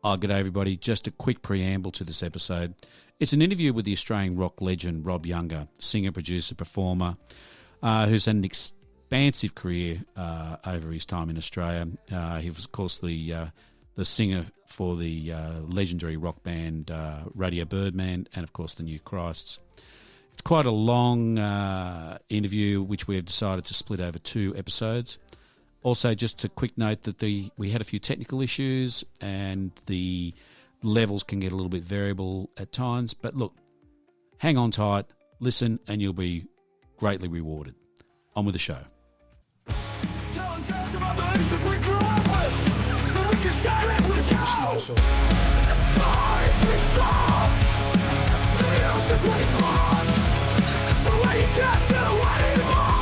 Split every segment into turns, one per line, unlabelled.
Oh, g'day everybody. Just a quick preamble to this episode. It's an interview with the Australian rock legend Rob Younger, singer, producer, performer, who's had an expansive career over his time in Australia. He was, of course, the singer for the legendary rock band Radio Birdman and, of course, the near-Encyclopedics. It's quite a long interview, which we have decided to split over 2 episodes. Also, just a quick note that we had a few technical issues and the levels can get a little bit variable at times. But look, hang on tight, listen, and you'll be greatly rewarded. On with the show.
Telling tales of our beliefs that we grew up with, so we can share it with you. The eyes we saw, the music we bought, the way you can't do anymore.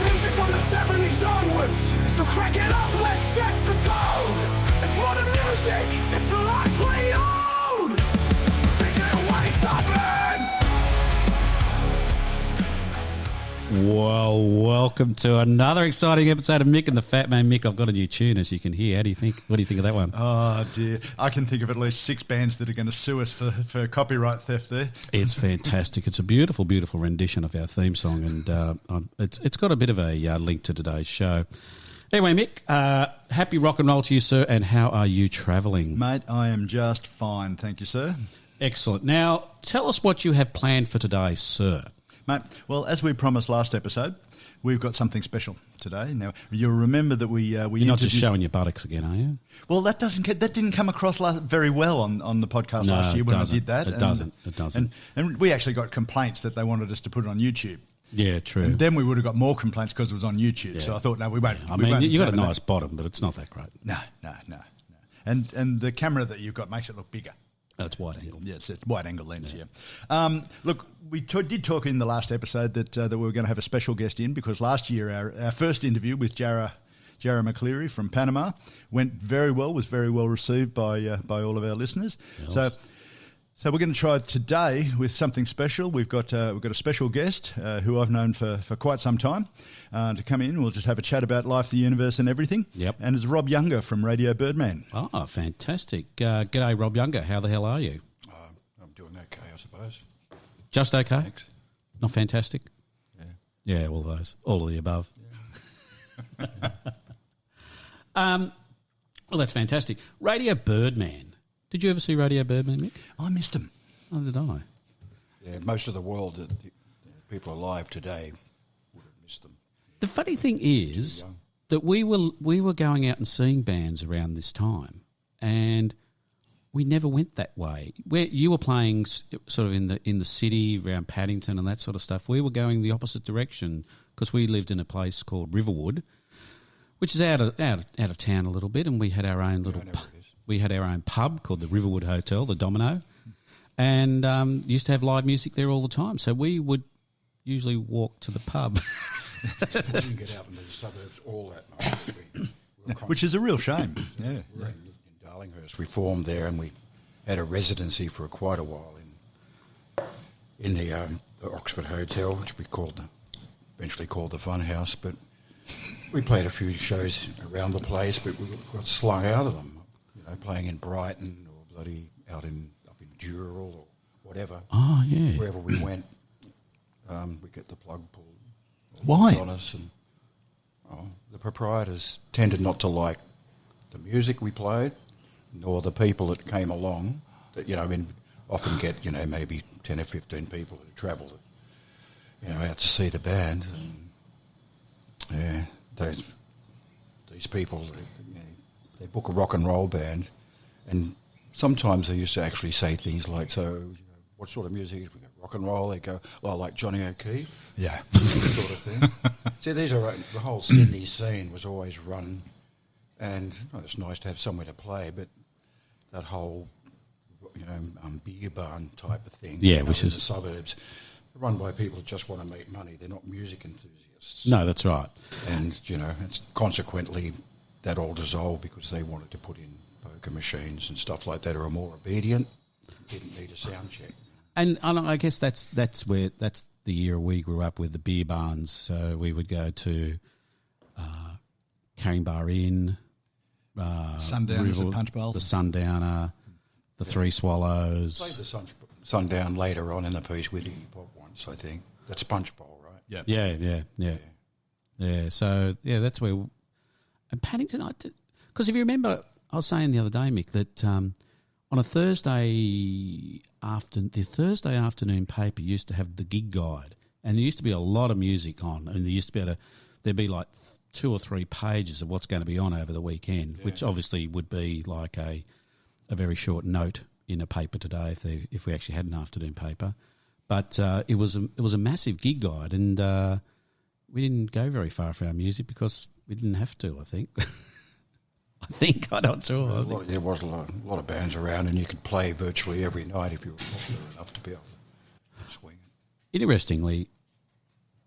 Music from the 70s onwards, so crank it up, let's set the tone. It's modern music, it's the life we own. Take it away, Zappa.
Well, welcome to another exciting episode of Mick and the Fat Man. Mick, I've got a new tune, as you can hear. What do you think of that one?
Oh, dear. I can think of at least 6 bands that are going to sue us for copyright theft there.
It's fantastic. It's a beautiful, beautiful rendition of our theme song, and it's got a bit of a link to today's show. Anyway, Mick, happy rock and roll to you, sir, and how are you travelling?
Mate, I am just fine, thank you, sir.
Excellent. Now, tell us what you have planned for today, sir.
Mate, well, as we promised last episode, we've got something special today. Now, you'll remember that we
You're not just showing your buttocks again, are you?
Well, that didn't come across very well on the podcast last year when I did that.
It doesn't.
And we actually got complaints that they wanted us to put it on YouTube.
Yeah, true.
And then we would have got more complaints because it was on YouTube. Yeah. So I thought, no, we won't.
I mean, you've got a nice bottom, but it's not that great.
No. And the camera that you've got makes it look bigger.
It's wide angle.
Yes, it's wide angle lens, yeah. Look, we did talk in the last episode that we were going to have a special guest in because last year our first interview with Jarrah McCleary from Panama went very well, was very well received by all of our listeners. Yes. So we're going to try today with something special. We've got a special guest who I've known for quite some time to come in. We'll just have a chat about life, the universe and everything.
Yep.
And it's Rob Younger from Radio Birdman.
Oh, fantastic. G'day, Rob Younger. How the hell are you?
I'm doing okay, I suppose.
Just okay?
Thanks.
Not fantastic?
Yeah.
Yeah, all of the above.
Yeah.
Well, that's fantastic. Radio Birdman. Did you ever see Radio Birdman, Mick?
I missed him.
Oh, did I?
Yeah, most of the world, the people alive today would have missed them.
The funny thing is that we were going out and seeing bands around this time, and we never went that way. Where you were playing sort of in the city around Paddington and that sort of stuff, we were going the opposite direction because we lived in a place called Riverwood, which is out of town a little bit, and we had our own little. We had our own pub called the Riverwood Hotel, the Domino, and used to have live music there all the time. So we would usually walk to the pub.
We didn't get out into the suburbs all that much.
Which is a real shame. Yeah.
We were in Darlinghurst. We formed there and we had a residency for quite a while in the Oxford Hotel, which we eventually called the Fun House. But we played a few shows around the place, but we got slung out of them. Playing in Brighton or up in Dural or whatever.
Oh, yeah.
Wherever we went, we get the plug pulled.
Why?
On us and, the proprietors tended not to like the music we played, nor the people that came along. That often get maybe 10 or 15 people who travel, out to see the band. And, these people. They book a rock and roll band, and sometimes they used to actually say things like, so, what sort of music? We go rock and roll. They go, well, like Johnny O'Keefe.
Yeah.
Sort of thing. See, the whole Sydney scene was always run, and it's nice to have somewhere to play, but that whole, beer barn type of thing,
which is
in the suburbs, run by people that just want to make money. They're not music enthusiasts.
No, that's right.
And, it's consequently that all dissolved because they wanted to put in poker machines and stuff like that, or are more obedient. Didn't need a sound check.
And I guess that's the era we grew up with, the beer barns. So we would go to Carrying Bar Inn,
Sundowners at Punch Bowl.
the Sundowner, the Three Swallows.
Played the Sundown later on in the piece with Iggy Pop once, I think. That's Punch Bowl, right?
Yeah. So that's where. And Paddington, because if you remember, I was saying the other day, Mick, that on a Thursday afternoon paper used to have the gig guide, and there used to be a lot of music on, and there used to be there'd be like 2 or 3 pages of what's going to be on over the weekend, which obviously would be like a very short note in a paper today if we actually had an afternoon paper. But it was a massive gig guide, and we didn't go very far for our music because we didn't have to, I think. I'm not sure.
There was a lot of bands around, and you could play virtually every night if you were popular enough to be able to swing it.
Interestingly,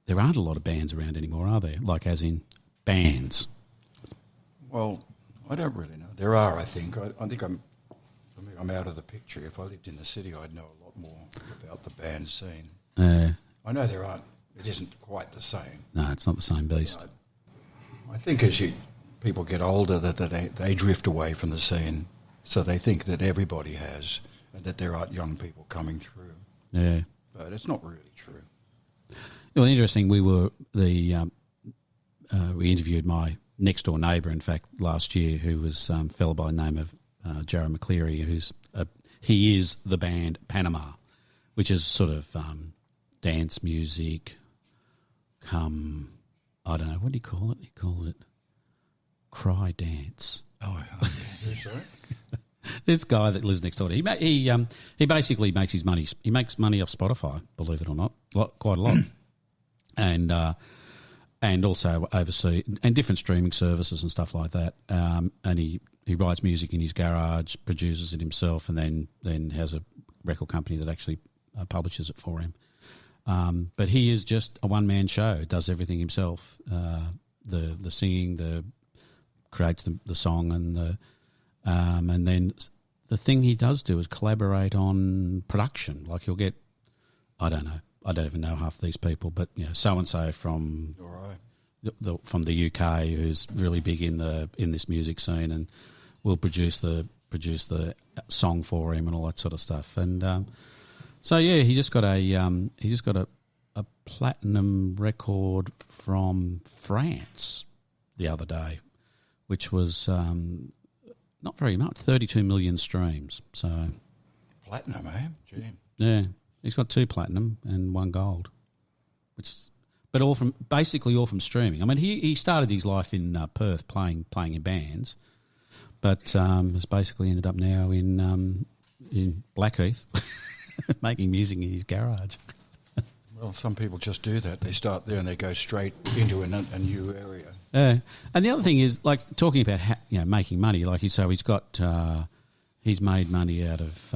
there aren't a lot of bands around anymore, are there? Like as in bands.
Well, I don't really know. There are, I think. I think I'm out of the picture. If I lived in the city, I'd know a lot more about the band scene. I know there aren't. It isn't quite the same.
No, it's not the same beast.
I think as people get older, that they drift away from the scene, so they think that everybody has, and that there aren't young people coming through.
Yeah,
but it's not really true.
Well, interesting. We interviewed my next door neighbour, in fact, last year, who was a fellow by the name of Jarrah McCleary, he is the band Panama, which is sort of dance music. I don't know, what do you call it? You call it cry dance.
Oh,
Sorry?
This guy that lives next door, he basically makes his money. He makes money off Spotify, believe it or not, quite a lot, and also overseas and different streaming services and stuff like that. And he writes music in his garage, produces it himself, and then has a record company that actually publishes it for him. But he is just a one-man show, does everything himself, the singing, creates the song, and then the thing he does do is collaborate on production. Like he'll get, I don't know, I don't even know half these people, but so-and-so from from the UK who's really big in this music scene, and will produce the song for him and all that sort of stuff. And so he just got a platinum record from France the other day, which was not very much, 32 million streams. So
platinum, eh? Gee.
Yeah, he's got 2 platinum and 1 gold, but all from streaming. I mean, he started his life in Perth playing in bands, but has basically ended up now in Blackheath making music in his garage.
Well, some people just do that. They start there and they go straight into a new area.
Yeah, and the other thing is, like, talking about making money. Like he's made money out of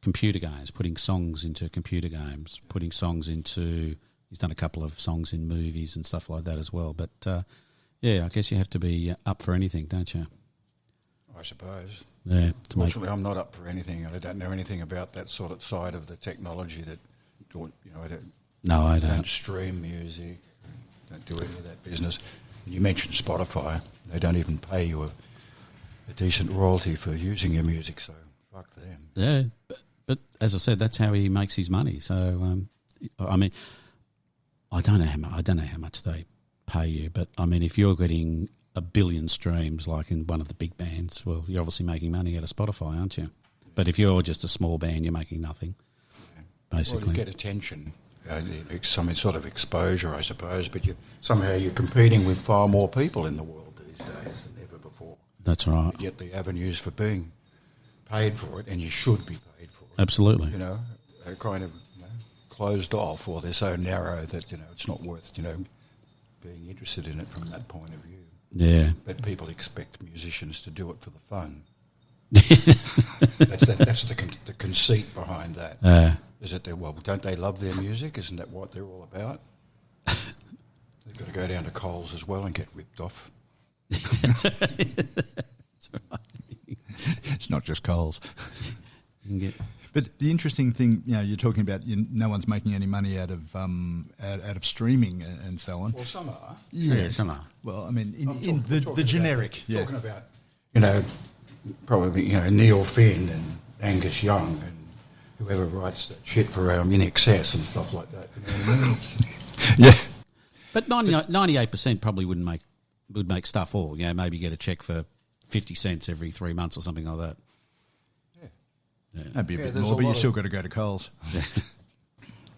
computer games, putting songs into computer games, putting songs into. He's done a couple of songs in movies and stuff like that as well. But I guess you have to be up for anything, don't you?
I suppose.
Yeah.
Fortunately, I'm not up for anything. I don't know anything about that sort of side of the technology that. I don't stream music, don't do any of that business. You mentioned Spotify. They don't even pay you a decent royalty for using your music, so fuck them.
Yeah, but as I said, that's how he makes his money. So, I mean, I don't know how much they pay you, but I mean, if you're getting 1 billion streams like in one of the big bands, well, you're obviously making money out of Spotify, aren't you? But if you're just a small band, you're making nothing. Basically.
Well, you get attention, some sort of exposure, I suppose, but somehow you're competing with far more people in the world these days than ever before.
That's right.
Yet the avenues for being paid for it, and you should be paid for it.
Absolutely.
Are kind of closed off, or they're so narrow that, it's not worth, being interested in it from that point of view.
Yeah.
But people expect musicians to do it for the fun. That's the conceit behind that. Is it don't they love their music? Isn't that what they're all about? They've got to go down to Coles as well and get ripped off.
That's right.
It's not just Coles.
You can
But the interesting thing, you're talking about no one's making any money out of streaming and so on.
Well, some are.
Yeah, some are.
Well, I mean, in
talking
the generic.
About, talking about, probably, Neil Finn and Angus Young and whoever writes that shit for In Excess and stuff like that. You know what I mean?
Yeah.
But 98% probably would make stuff all. Maybe get a check for 50 cents every 3 months or something like that.
Yeah. That'd be a bit
there's
more,
a
but you
lot
still got to go to Coles.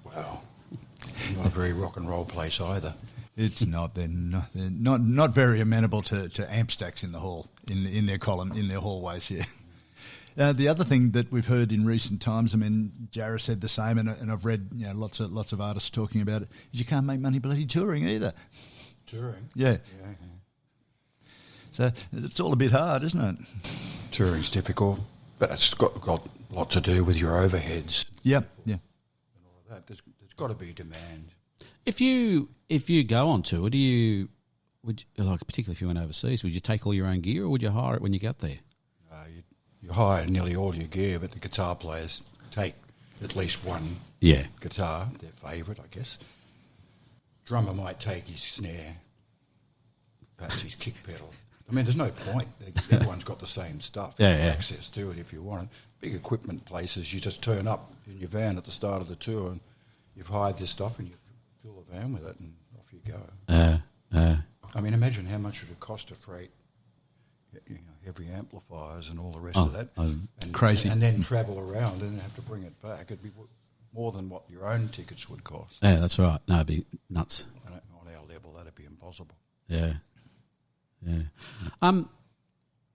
Wow. Not a very rock and roll place either.
It's not. They're not very amenable to amp stacks in the hall, in their column, in their hallways. Yeah. The other thing that we've heard in recent times, I mean, Jarrah said the same, and I've read lots of artists talking about it, is you can't make money bloody touring either.
Touring?
Yeah.
Yeah.
So it's all a bit hard, isn't it?
Touring's difficult, but it's got a lot to do with your overheads.
Yeah, yeah.
And all of that. There's got to be demand.
If you go on tour, would you particularly if you went overseas, would you take all your own gear or would you hire it when you got there?
You hire nearly all your gear, but the guitar players take at least one guitar, their favourite, I guess. Drummer might take his snare, perhaps his kick pedal. I mean, there's no point. Everyone's got the same stuff.
Yeah,
You have
yeah.
access to it if you want it. Big equipment places, you just turn up in your van at the start of the tour and you've hired this stuff and you fill the van with it and off you go. I mean, imagine how much it would cost to freight heavy amplifiers and all the rest of that. And,
crazy.
And then travel around and have to bring it back. It'd be more than what your own tickets would cost.
Yeah, that's right. No, it'd be nuts.
And on our level, that'd be impossible.
Yeah.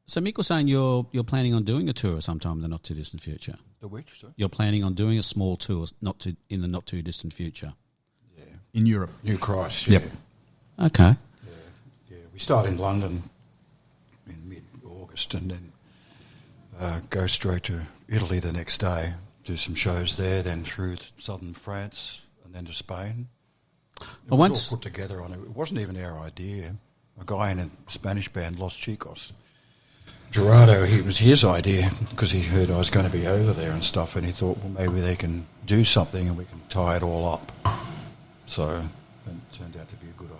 So Mick was saying you're planning on doing a tour sometime in the not too distant future.
The which, sir?
You're planning on doing a small tour in the not too distant future.
Yeah.
In Europe.
New Christ,
Yep.
yeah.
Okay.
Yeah. We start in London in mid-August and then go straight to Italy the next day, do some shows there, then through southern France and then to Spain. It was all put together on it. It wasn't even our idea. A guy in a Spanish band, Los Chicos, Gerardo, it was his idea because he heard I was going to be over there and stuff, and he thought, well, maybe they can do something and we can tie it all up. So it turned out to be a good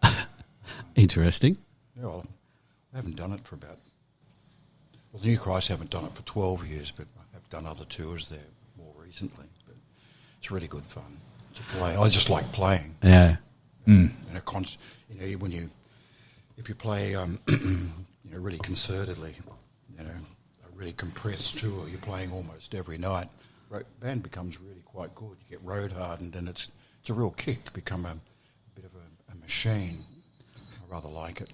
idea.
Interesting.
Yeah, well, I haven't done it for about... Well, the New Christ haven't done it for 12 years, but I have done other tours there more recently. But it's really good fun to play. I just like playing.
Yeah.
And if you play really concertedly, a really compressed tour, you're playing almost every night, band becomes really quite good. You get road hardened and it's a real kick, become a bit of a machine. I rather like it.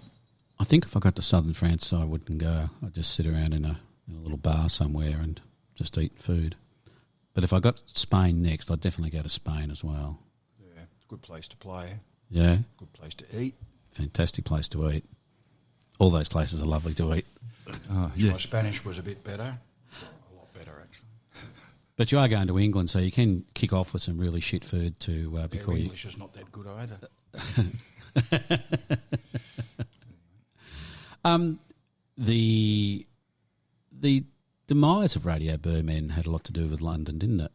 I think if I got to southern France, I wouldn't go. I'd just sit around in a little bar somewhere and just eat food. But if I got Spain next, I'd definitely go to Spain as well.
Yeah, it's a good place to play.
Yeah.
Good place to eat.
Fantastic place to eat. All those places are lovely to eat.
My Spanish was a bit better. A lot better, actually.
But you are going to England, so you can kick off with some really shit food before you...
English is not that good either.
The demise of Radio Birdman had a lot to do with London, didn't it?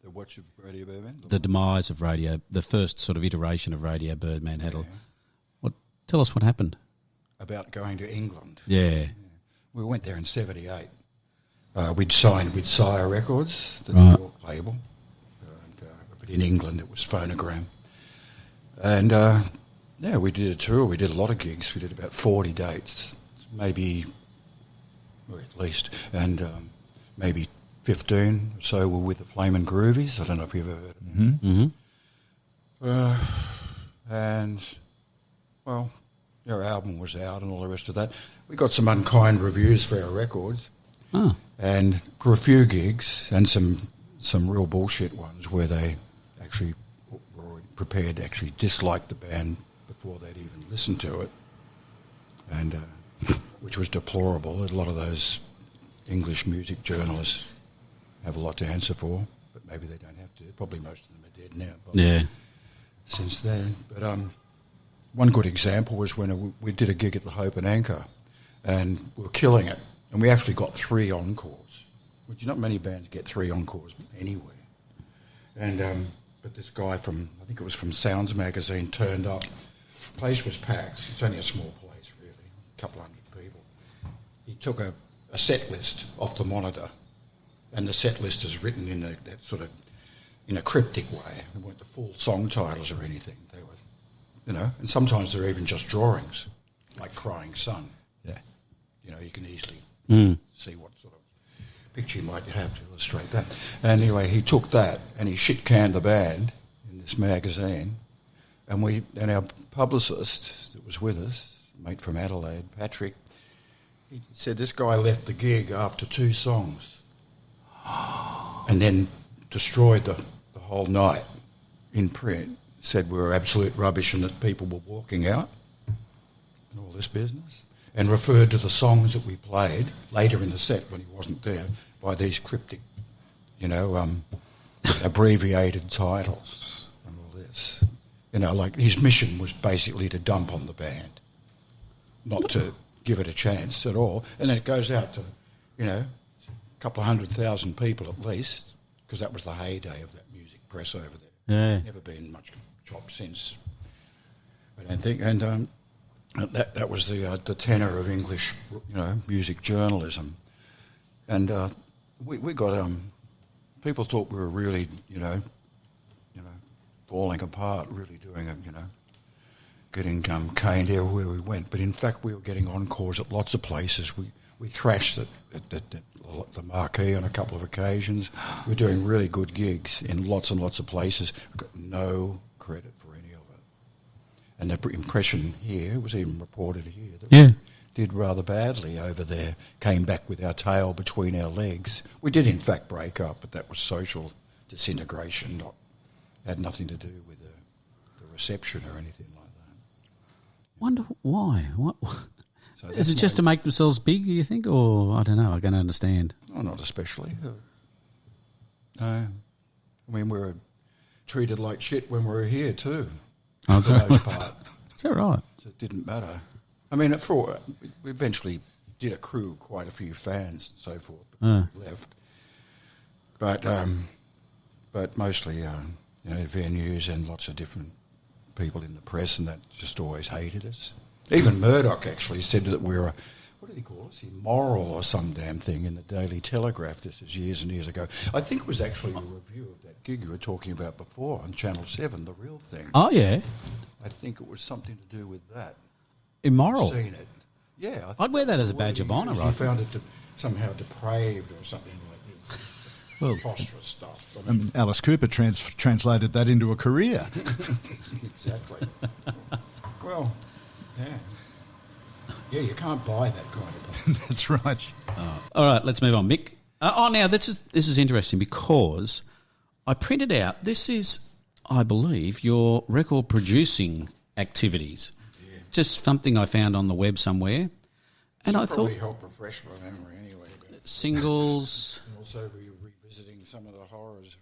The watch of Radio Birdman?
The demise of the first sort of iteration of Radio Birdman had tell us what happened.
About going to England.
Yeah.
We went there in 78. We'd signed with Sire Records, the
Right.
New York label. But in England it was Phonogram. And, we did a tour. We did a lot of gigs. We did about 40 dates, maybe, or at least, and maybe 15 or so were with the Flamin' Groovies. I don't know if you've ever heard of them.
Mm-hmm.
And, well, our album was out and all the rest of that. We got some unkind reviews for our records.
Oh.
And for a few gigs and some real bullshit ones where they actually were prepared to actually dislike the band before they'd even listened to it, and which was deplorable. A lot of those English music journalists have a lot to answer for, but maybe they don't have to. Probably most of them are dead now.
Yeah.
Since then. But one good example was when we did a gig at the Hope and Anchor, and we were killing it, and we actually got 3 encores. which not many bands get 3 encores anywhere. And but this guy from, I think it was from Sounds magazine, turned up. The place was packed. It's only a small place, really, a couple hundred people. He took a set list off the monitor, and the set list is written in that sort of in a cryptic way. They weren't the full song titles or anything. They were, and sometimes they're even just drawings, like Crying Sun.
Yeah.
You can easily see what sort of picture you might have to illustrate that. And anyway, he took that and he shit-canned the band in this magazine, and our publicist that was with us, mate from Adelaide, Patrick, he said this guy left the gig after 2 songs and then destroyed the whole night in print. Said we were absolute rubbish and that people were walking out and all this business, and referred to the songs that we played later in the set when he wasn't there by these cryptic, abbreviated titles and all this. Like his mission was basically to dump on the band, not to give it a chance at all. And then it goes out to, a couple of 100,000 people at least, because that was the heyday of that music press over there.
Yeah.
Never been much chop since, I don't think. And that was the tenor of English, music journalism. And we got people thought we were really, falling apart, really doing it, getting caned everywhere we went. But in fact, we were getting encores at lots of places. We thrashed at the Marquee on a couple of occasions. We were doing really good gigs in lots and lots of places. We got no credit for any of it. And the impression here was even reported here that we did rather badly over there, came back with our tail between our legs. We did in fact break up, but that was social disintegration, had nothing to do with the reception or anything like that.
Wonder why? What?
So
Is it just to make themselves big, you think? Or, I don't know, I don't understand.
Oh, not especially. No. I mean, we were treated like shit when we were here too,
Oh,
for the most part.
Is that right?
So it didn't matter. I mean, we eventually did accrue quite a few fans and so forth, but left. But mostly, venues and lots of different people in the press, and that just always hated us. Even Murdoch actually said that we were, what did he call us, immoral or some damn thing in the Daily Telegraph. This is years and years ago. I think it was actually a review of that gig you were talking about before on Channel 7, The Real Thing.
Oh, yeah.
I think it was something to do with that.
Immoral.
I've seen it. Yeah.
I'd wear that as a badge of honour,
I found it somehow depraved or something like this.
Well,
preposterous stuff.
Alice Cooper translated that into a career.
Exactly. Well, yeah. Yeah, you can't buy that kind of stuff.
That's right.
All right, let's move on. Mick. Now, this is interesting because I printed out, this is, I believe, your record producing activities. Yeah. Just something I found on the web somewhere. And I thought,
probably help refresh my memory anyway. But
singles.
And also revisiting some of the horrors.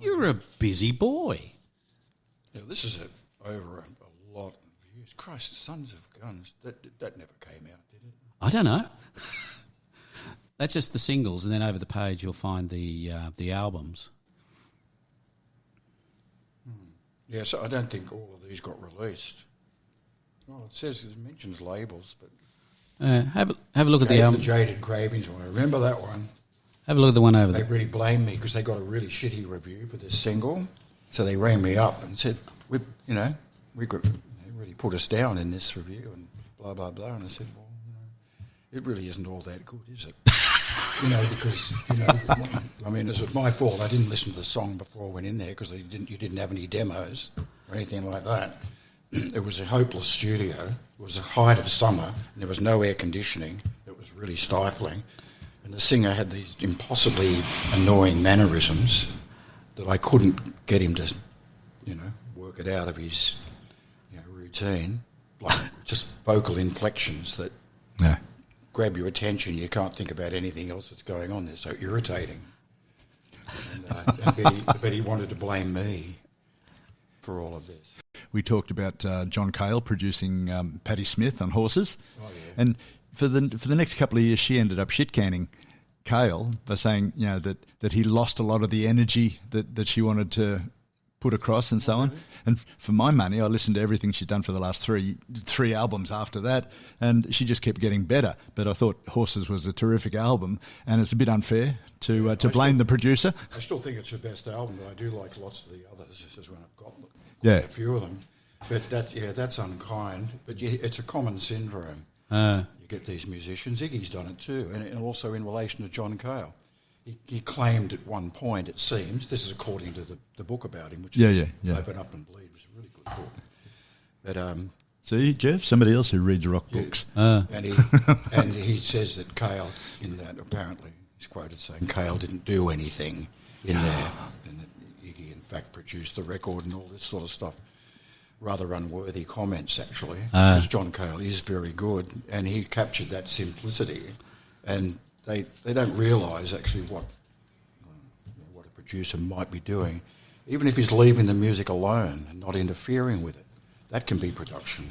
You're a busy boy.
Yeah, this is over a lot of views. Christ, Sons of Guns, that never came out, did it?
I don't know. That's just the singles, and then over the page you'll find the albums.
Yeah, so I don't think all of these got released. Well, it mentions labels, but
have a look at the album.
The Jaded Cravings one. I remember that one.
Have a look at the one over there.
They really blamed me because they got a really shitty review for this single. So they rang me up and said, they really put us down in this review and blah, blah, blah. And I said, well, it really isn't all that good, is it? Because, I mean, it was my fault. I didn't listen to the song before I went in there because you didn't have any demos or anything like that. It was a hopeless studio. It was the height of summer and there was no air conditioning. It was really stifling. And the singer had these impossibly annoying mannerisms that I couldn't get him to, work it out of his routine, like just vocal inflections that grab your attention. You can't think about anything else that's going on. They're so irritating. And I bet he wanted to blame me for all of this.
We talked about John Cale producing Patti Smith on Horses.
Oh, yeah.
And for the next couple of years, she ended up shit-canning Cale by saying, that he lost a lot of the energy that she wanted to put across and so on. And for my money, I listened to everything she'd done for the last three albums after that, and she just kept getting better. But I thought Horses was a terrific album, and it's a bit unfair to blame the producer.
I still think it's her best album, but I do like lots of the others. This is when I've got
Yeah.
a few of them. But that's unkind. But it's a common syndrome. You get these musicians. Iggy's done it too, and also in relation to John Cale. He claimed at one point, it seems, this is according to the book about him, which is Open Up and Bleed, was a really good book. But
see, Jeff, somebody else who reads rock books.
And he says that Cale, in that apparently, he's quoted saying Cale didn't do anything in there, and that Iggy in fact produced the record and all this sort of stuff. Rather unworthy comments, actually, because John Cale is very good, and he captured that simplicity, and they don't realise actually what a producer might be doing, even if he's leaving the music alone and not interfering with it. That can be production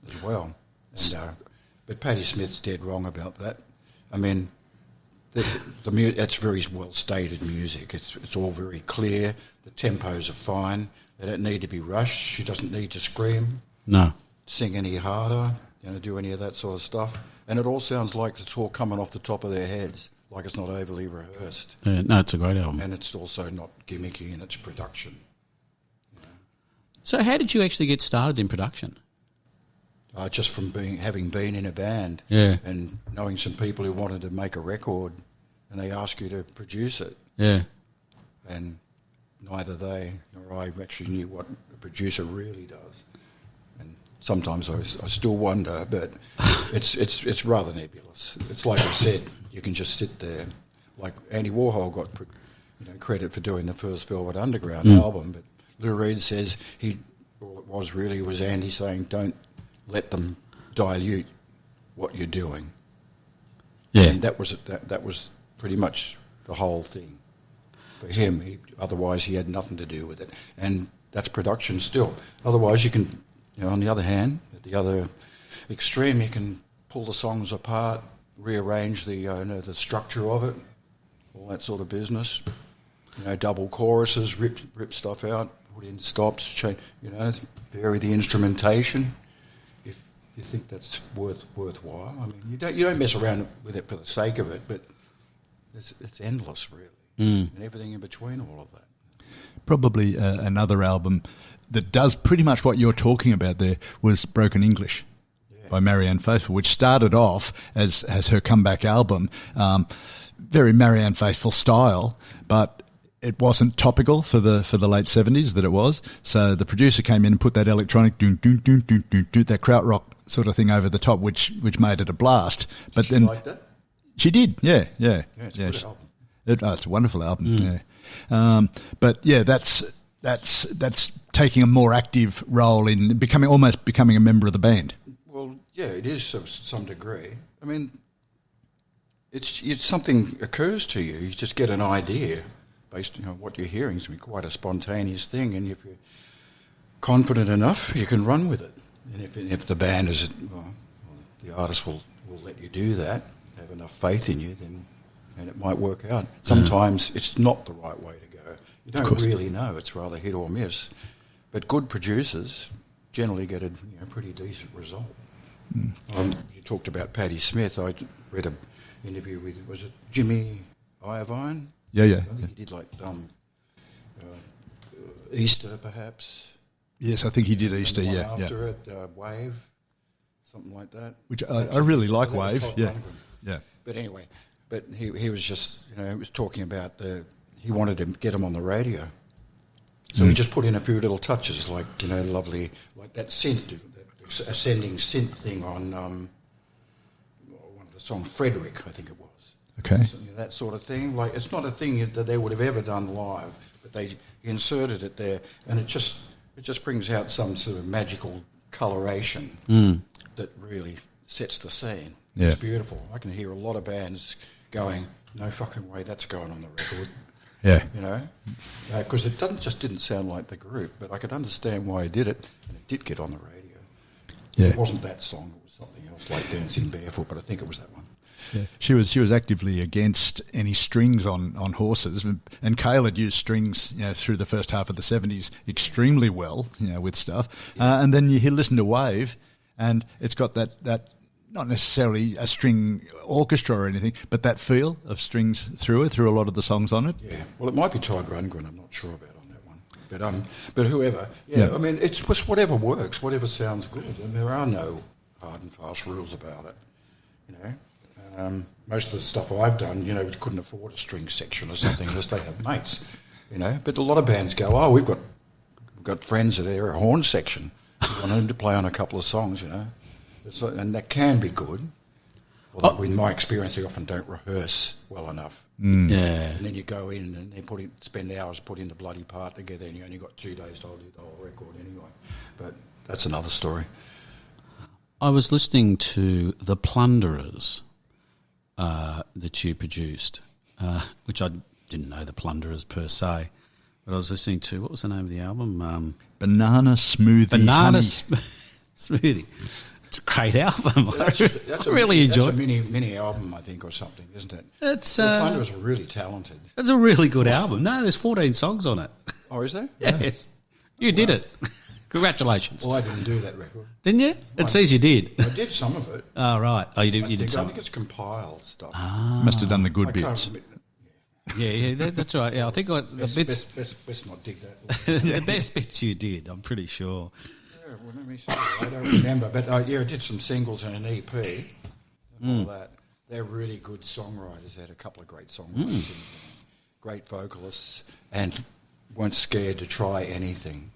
as well. And, but Patti Smith's dead wrong about that. I mean, that's very well stated music. It's all very clear. The tempos are fine. They don't need to be rushed. She doesn't need to scream.
No.
Sing any harder. Do any of that sort of stuff. And it all sounds like it's all coming off the top of their heads, like it's not overly rehearsed.
No, it's a great album.
And it's also not gimmicky in its production.
So how did you actually get started in production?
Just from having been in a band and knowing some people who wanted to make a record, and they ask you to produce it. Yeah. And neither they nor I actually knew what a producer really does. And sometimes I still wonder, but it's rather nebulous. It's like I said, you can just sit there. Like Andy Warhol got credit for doing the first Velvet Underground album, but Lou Reed says all it was Andy saying, don't let them dilute what you're doing. Yeah. And that was pretty much the whole thing. For him, otherwise he had nothing to do with it. And that's production still. Otherwise you can, on the other hand, at the other extreme, you can pull the songs apart, rearrange the structure of it, all that sort of business. Double choruses, rip stuff out, put in stops, change, vary the instrumentation. If you think that's worthwhile, I mean, you don't mess around with it for the sake of it, but it's endless, really. And everything in between all of that.
Probably another album that does pretty much what you're talking about there was Broken English by Marianne Faithfull, which started off as her comeback album, very Marianne Faithfull style, but it wasn't topical for the late 70s that it was. So the producer came in and put that electronic that krautrock sort of thing over the top, which made it a blast. But
she liked that?
She did, yeah.
It's a good album.
It's a wonderful album, but that's taking a more active role in becoming a member of the band.
Well, yeah, it is to some degree. I mean, it's something occurs to you. You just get an idea based on what you're hearing. It's quite a spontaneous thing, and if you're confident enough, you can run with it. And if the band is, the artist will let you do that, have enough faith in you, then. And it might work out. Sometimes it's not the right way to go. You don't really know. It's rather hit or miss. But good producers generally get a pretty decent result. You talked about Patti Smith. I read an interview with, was it Jimmy Iovine?
Yeah.
I think he did Easter, perhaps.
Yes, I think he did Easter,
After it, Wave, something like that.
Which I really like Wave, yeah.
But anyway... But he was just, he was talking about he wanted to get him on the radio. So he just put in a few little touches, like, lovely, like that synth, that ascending synth thing on one of the songs, Frederick, I think it was.
Okay.
So, that sort of thing. Like, it's not a thing that they would have ever done live, but they inserted it there, and it just brings out some sort of magical coloration that really sets the scene.
Yeah.
It's beautiful. I can hear a lot of bands going, no fucking way that's going on the record.
Yeah.
Because it didn't sound like the group, but I could understand why he did it, and it did get on the radio.
Yeah.
It wasn't that song, it was something else, like Dancing Barefoot, but I think it was that one.
Yeah. She was actively against any strings on horses, and Cale had used strings, through the first half of the 70s extremely well, with stuff. And then you listen to Wave, and it's got that not necessarily a string orchestra or anything, but that feel of strings through a lot of the songs on it.
Yeah, well, it might be Todd Rundgren, I'm not sure about on that one. But whoever, I mean, it's just whatever works, whatever sounds good. And there are no hard and fast rules about it, Most of the stuff I've done, you couldn't afford a string section or something unless they have mates, But a lot of bands go, we've got friends that are a horn section. We want them to play on a couple of songs, And that can be good. Although in my experience, they often don't rehearse well enough.
Yeah.
And then you go in and they spend hours putting the bloody part together, and you only got 2 days to hold the whole record anyway. But that's another story.
I was listening to The Plunderers that you produced, which I didn't know The Plunderers per se, but I was listening to, what was the name of the album?
Banana Smoothie.
Smoothie. It's a great album.
That's
I really enjoyed it.
That's a mini album, I think, or something, isn't it? The Plunderers are really talented.
It's a really good album. No, there's 14 songs on it.
Oh, is there?
Yes. You did it. Congratulations.
Well, I didn't do that record.
Didn't you? It says you did.
I did some of it.
Oh, right. Oh, you did some.
I think it's compiled stuff.
Must have done the good bits.
Yeah, that's right. Yeah, I think the bits...
Let's not dig that.
The best bits you did, I'm pretty sure.
Yeah, well, let me see. I don't remember. But, I did some singles and an EP and all that. They're really good songwriters. They had a couple of great songwriters, great vocalists, and weren't scared to try anything.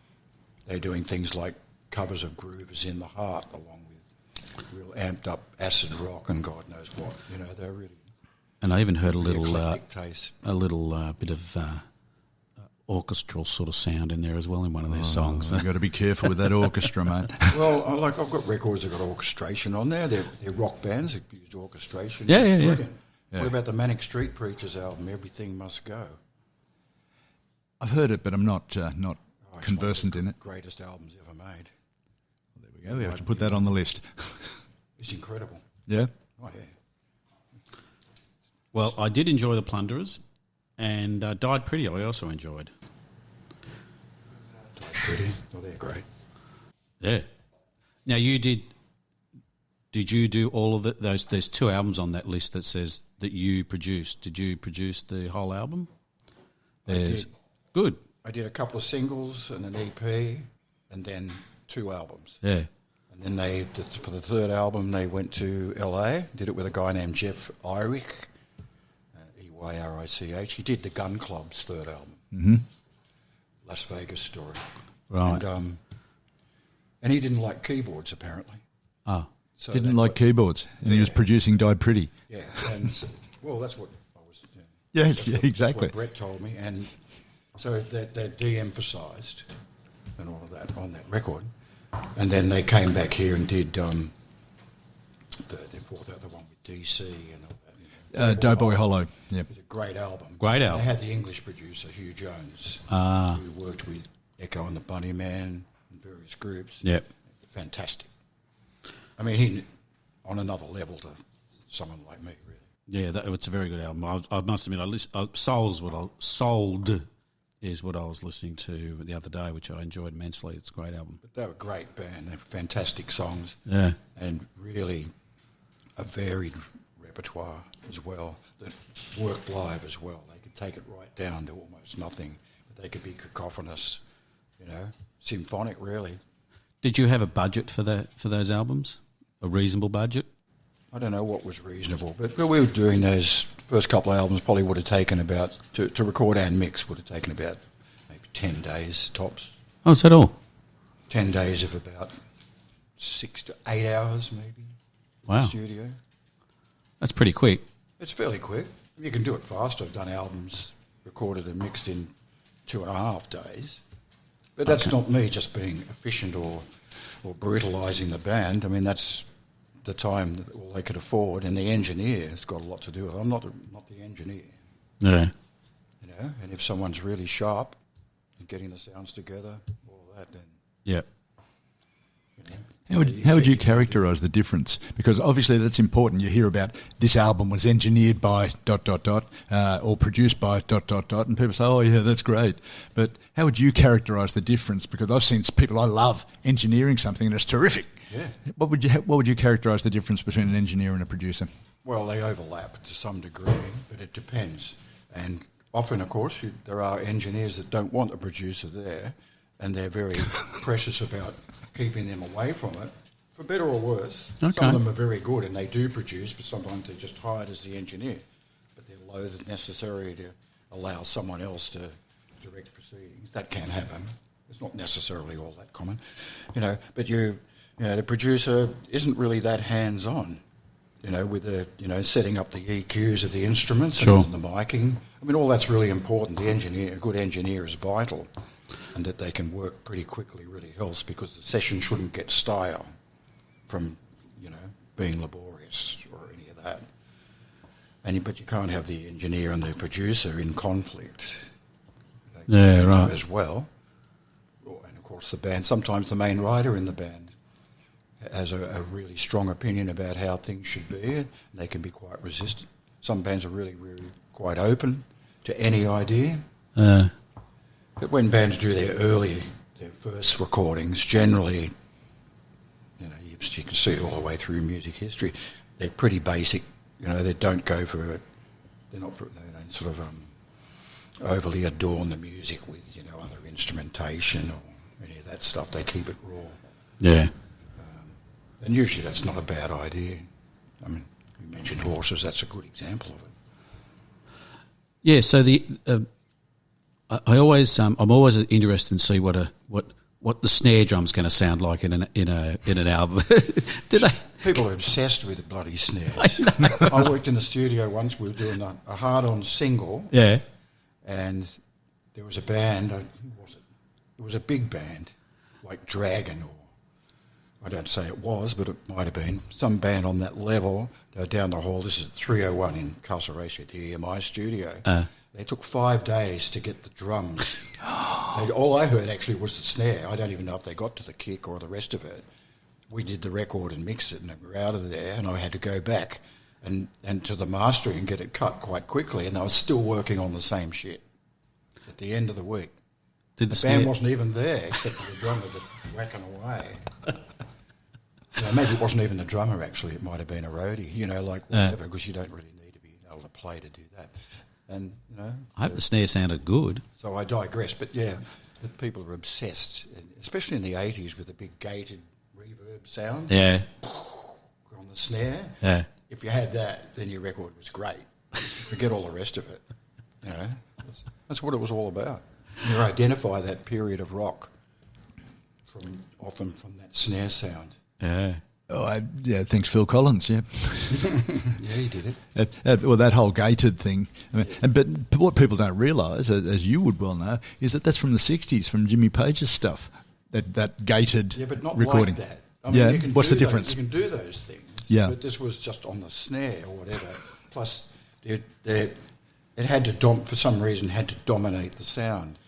They're doing things like covers of Groovers in the Heart, along with real amped up acid rock and God knows what. They're really...
And I even heard a little bit of orchestral sort of sound in there as well in one of their songs.
You've got to be careful with that orchestra, mate.
Well, I've got records that got orchestration on there. They're rock bands that used orchestration.
Yeah.
What about the Manic Street Preachers album, Everything Must Go?
I've heard it, but I'm not conversant in it.
Greatest albums ever made.
Well, there we go. We have to put that on the list.
It's incredible.
Yeah.
Oh, yeah.
Well, I did enjoy The Plunderers, and Died Pretty I also enjoyed.
Died Pretty? Oh, they're great.
Yeah. Now, did you do all of it? There's 2 albums on that list that says that you produced. Did you produce the whole album?
I did.
Good.
I did a couple of singles and an EP, and then 2 albums.
Yeah.
And then for the 3rd album, they went to LA, did it with a guy named Jeff Eyrich, Eyrich. He did the Gun Club's 3rd album, Las Vegas Story.
Right.
And he didn't like keyboards, apparently.
Ah.
So didn't like keyboards, and he was producing Died Pretty.
Yeah, and well, that's what I was...
Yes, exactly.
That's what Brett told me, and so they're de-emphasised and all of that on that record. And then they came back here and did the 4th, the one with DC and all that.
Doughboy Hollow. Yep.
It was a great album.
Great album.
They had the English producer, Hugh Jones, who worked with Echo and the Bunnymen and various groups.
Yep.
Fantastic. I mean, he on another level to someone like me, really.
Yeah, it's a very good album. I must admit, Sold is what I was listening to the other day, which I enjoyed immensely. It's a great album.
But they were a great band. They have fantastic songs.
Yeah.
And really a varied repertoire as well that worked live as well. They could take it right down to almost nothing, but they could be cacophonous, symphonic really.
Did you have a budget for those albums? A reasonable budget?
I don't know what was reasonable, but we were doing those first couple of albums probably would have taken about, to record and mix, would have taken about maybe 10 days tops.
Oh, is that all?
10 days of about 6 to 8 hours maybe.
Wow.
In the studio.
That's pretty quick.
It's fairly quick. You can do it fast. I've done albums recorded and mixed in 2.5 days. But that's not me just being efficient or brutalising the band. I mean, that's the time that all they could afford, and the engineer has got a lot to do with it. I'm not the engineer.
Yeah.
And if someone's really sharp in getting the sounds together, all that, then...
Yeah.
How would you characterise the difference? Because obviously that's important. You hear about this album was engineered by ... or produced by ... and people say, oh yeah, that's great. But how would you characterise the difference? Because I've seen people I love engineering something and it's terrific.
Yeah.
What would you characterise the difference between an engineer and a producer?
Well, they overlap to some degree, but it depends. And often, of course, there are engineers that don't want a producer there, and they're very precious about keeping them away from it, for better or worse.
Okay.
Some of them are very good and they do produce, but sometimes they're just hired as the engineer. But they're loath necessary to allow someone else to direct proceedings. That can happen. It's not necessarily all that common, but the producer isn't really that hands-on, with the setting up the EQs of the instruments
Sure.
and the miking. I mean, all that's really important. A good engineer is vital. And that they can work pretty quickly really helps, because the session shouldn't get stale from, being laborious or any of that. But you can't have the engineer and the producer in conflict.
Yeah, right.
As well. And of course the band, sometimes the main writer in the band has a really strong opinion about how things should be, and they can be quite resistant. Some bands are really, really quite open to any idea. But when bands do their first recordings, generally, you can see it all the way through music history, they're pretty basic. They don't go for it. They don't sort of overly adorn the music with, other instrumentation or any of that stuff. They keep it raw.
Yeah.
And usually that's not a bad idea. I mean, you mentioned horses, that's a good example of it.
Yeah, so I'm always interested in see what the snare drum's going to sound like in an album.
People are obsessed with the bloody snares. I worked in the studio once. We were doing a hard-on single.
Yeah.
And there was a band. Who was it? It was a big band, like Dragon, or I don't say it was, but it might have been some band on that level. They were down the hall. This is 301 in Castle Race at the EMI studio. They took 5 days to get the drums. All I heard actually was the snare. I don't even know if they got to the kick or the rest of it. We did the record and mixed it, and we were out of there, and I had to go back and to the mastering and get it cut quite quickly, and I was still working on the same shit at the end of the week. The band wasn't even there, except for the drummer just whacking away. Maybe it wasn't even the drummer, actually. It might have been a roadie, whatever, because you don't really need to be able to play to do that. And
I hope the snare sounded good.
So I digress, but yeah, that people are obsessed, especially in the 80s, with the big gated reverb sound.
Yeah.
On the snare.
Yeah.
If you had that, then your record was great. Forget all the rest of it. That's what it was all about. You identify that period of rock often from that snare sound.
Yeah.
Oh, thanks, Phil Collins. Yeah,
yeah, he did
it. Well, that whole gated thing. But what people don't realise, as you would well know, is that that's from the '60s, from Jimmy Page's stuff. That gated
but not
recording.
Like that. I mean, you can
what's the difference?
You can do those things.
Yeah,
but this was just on the snare or whatever. Plus, it had to for some reason had to dominate the sound.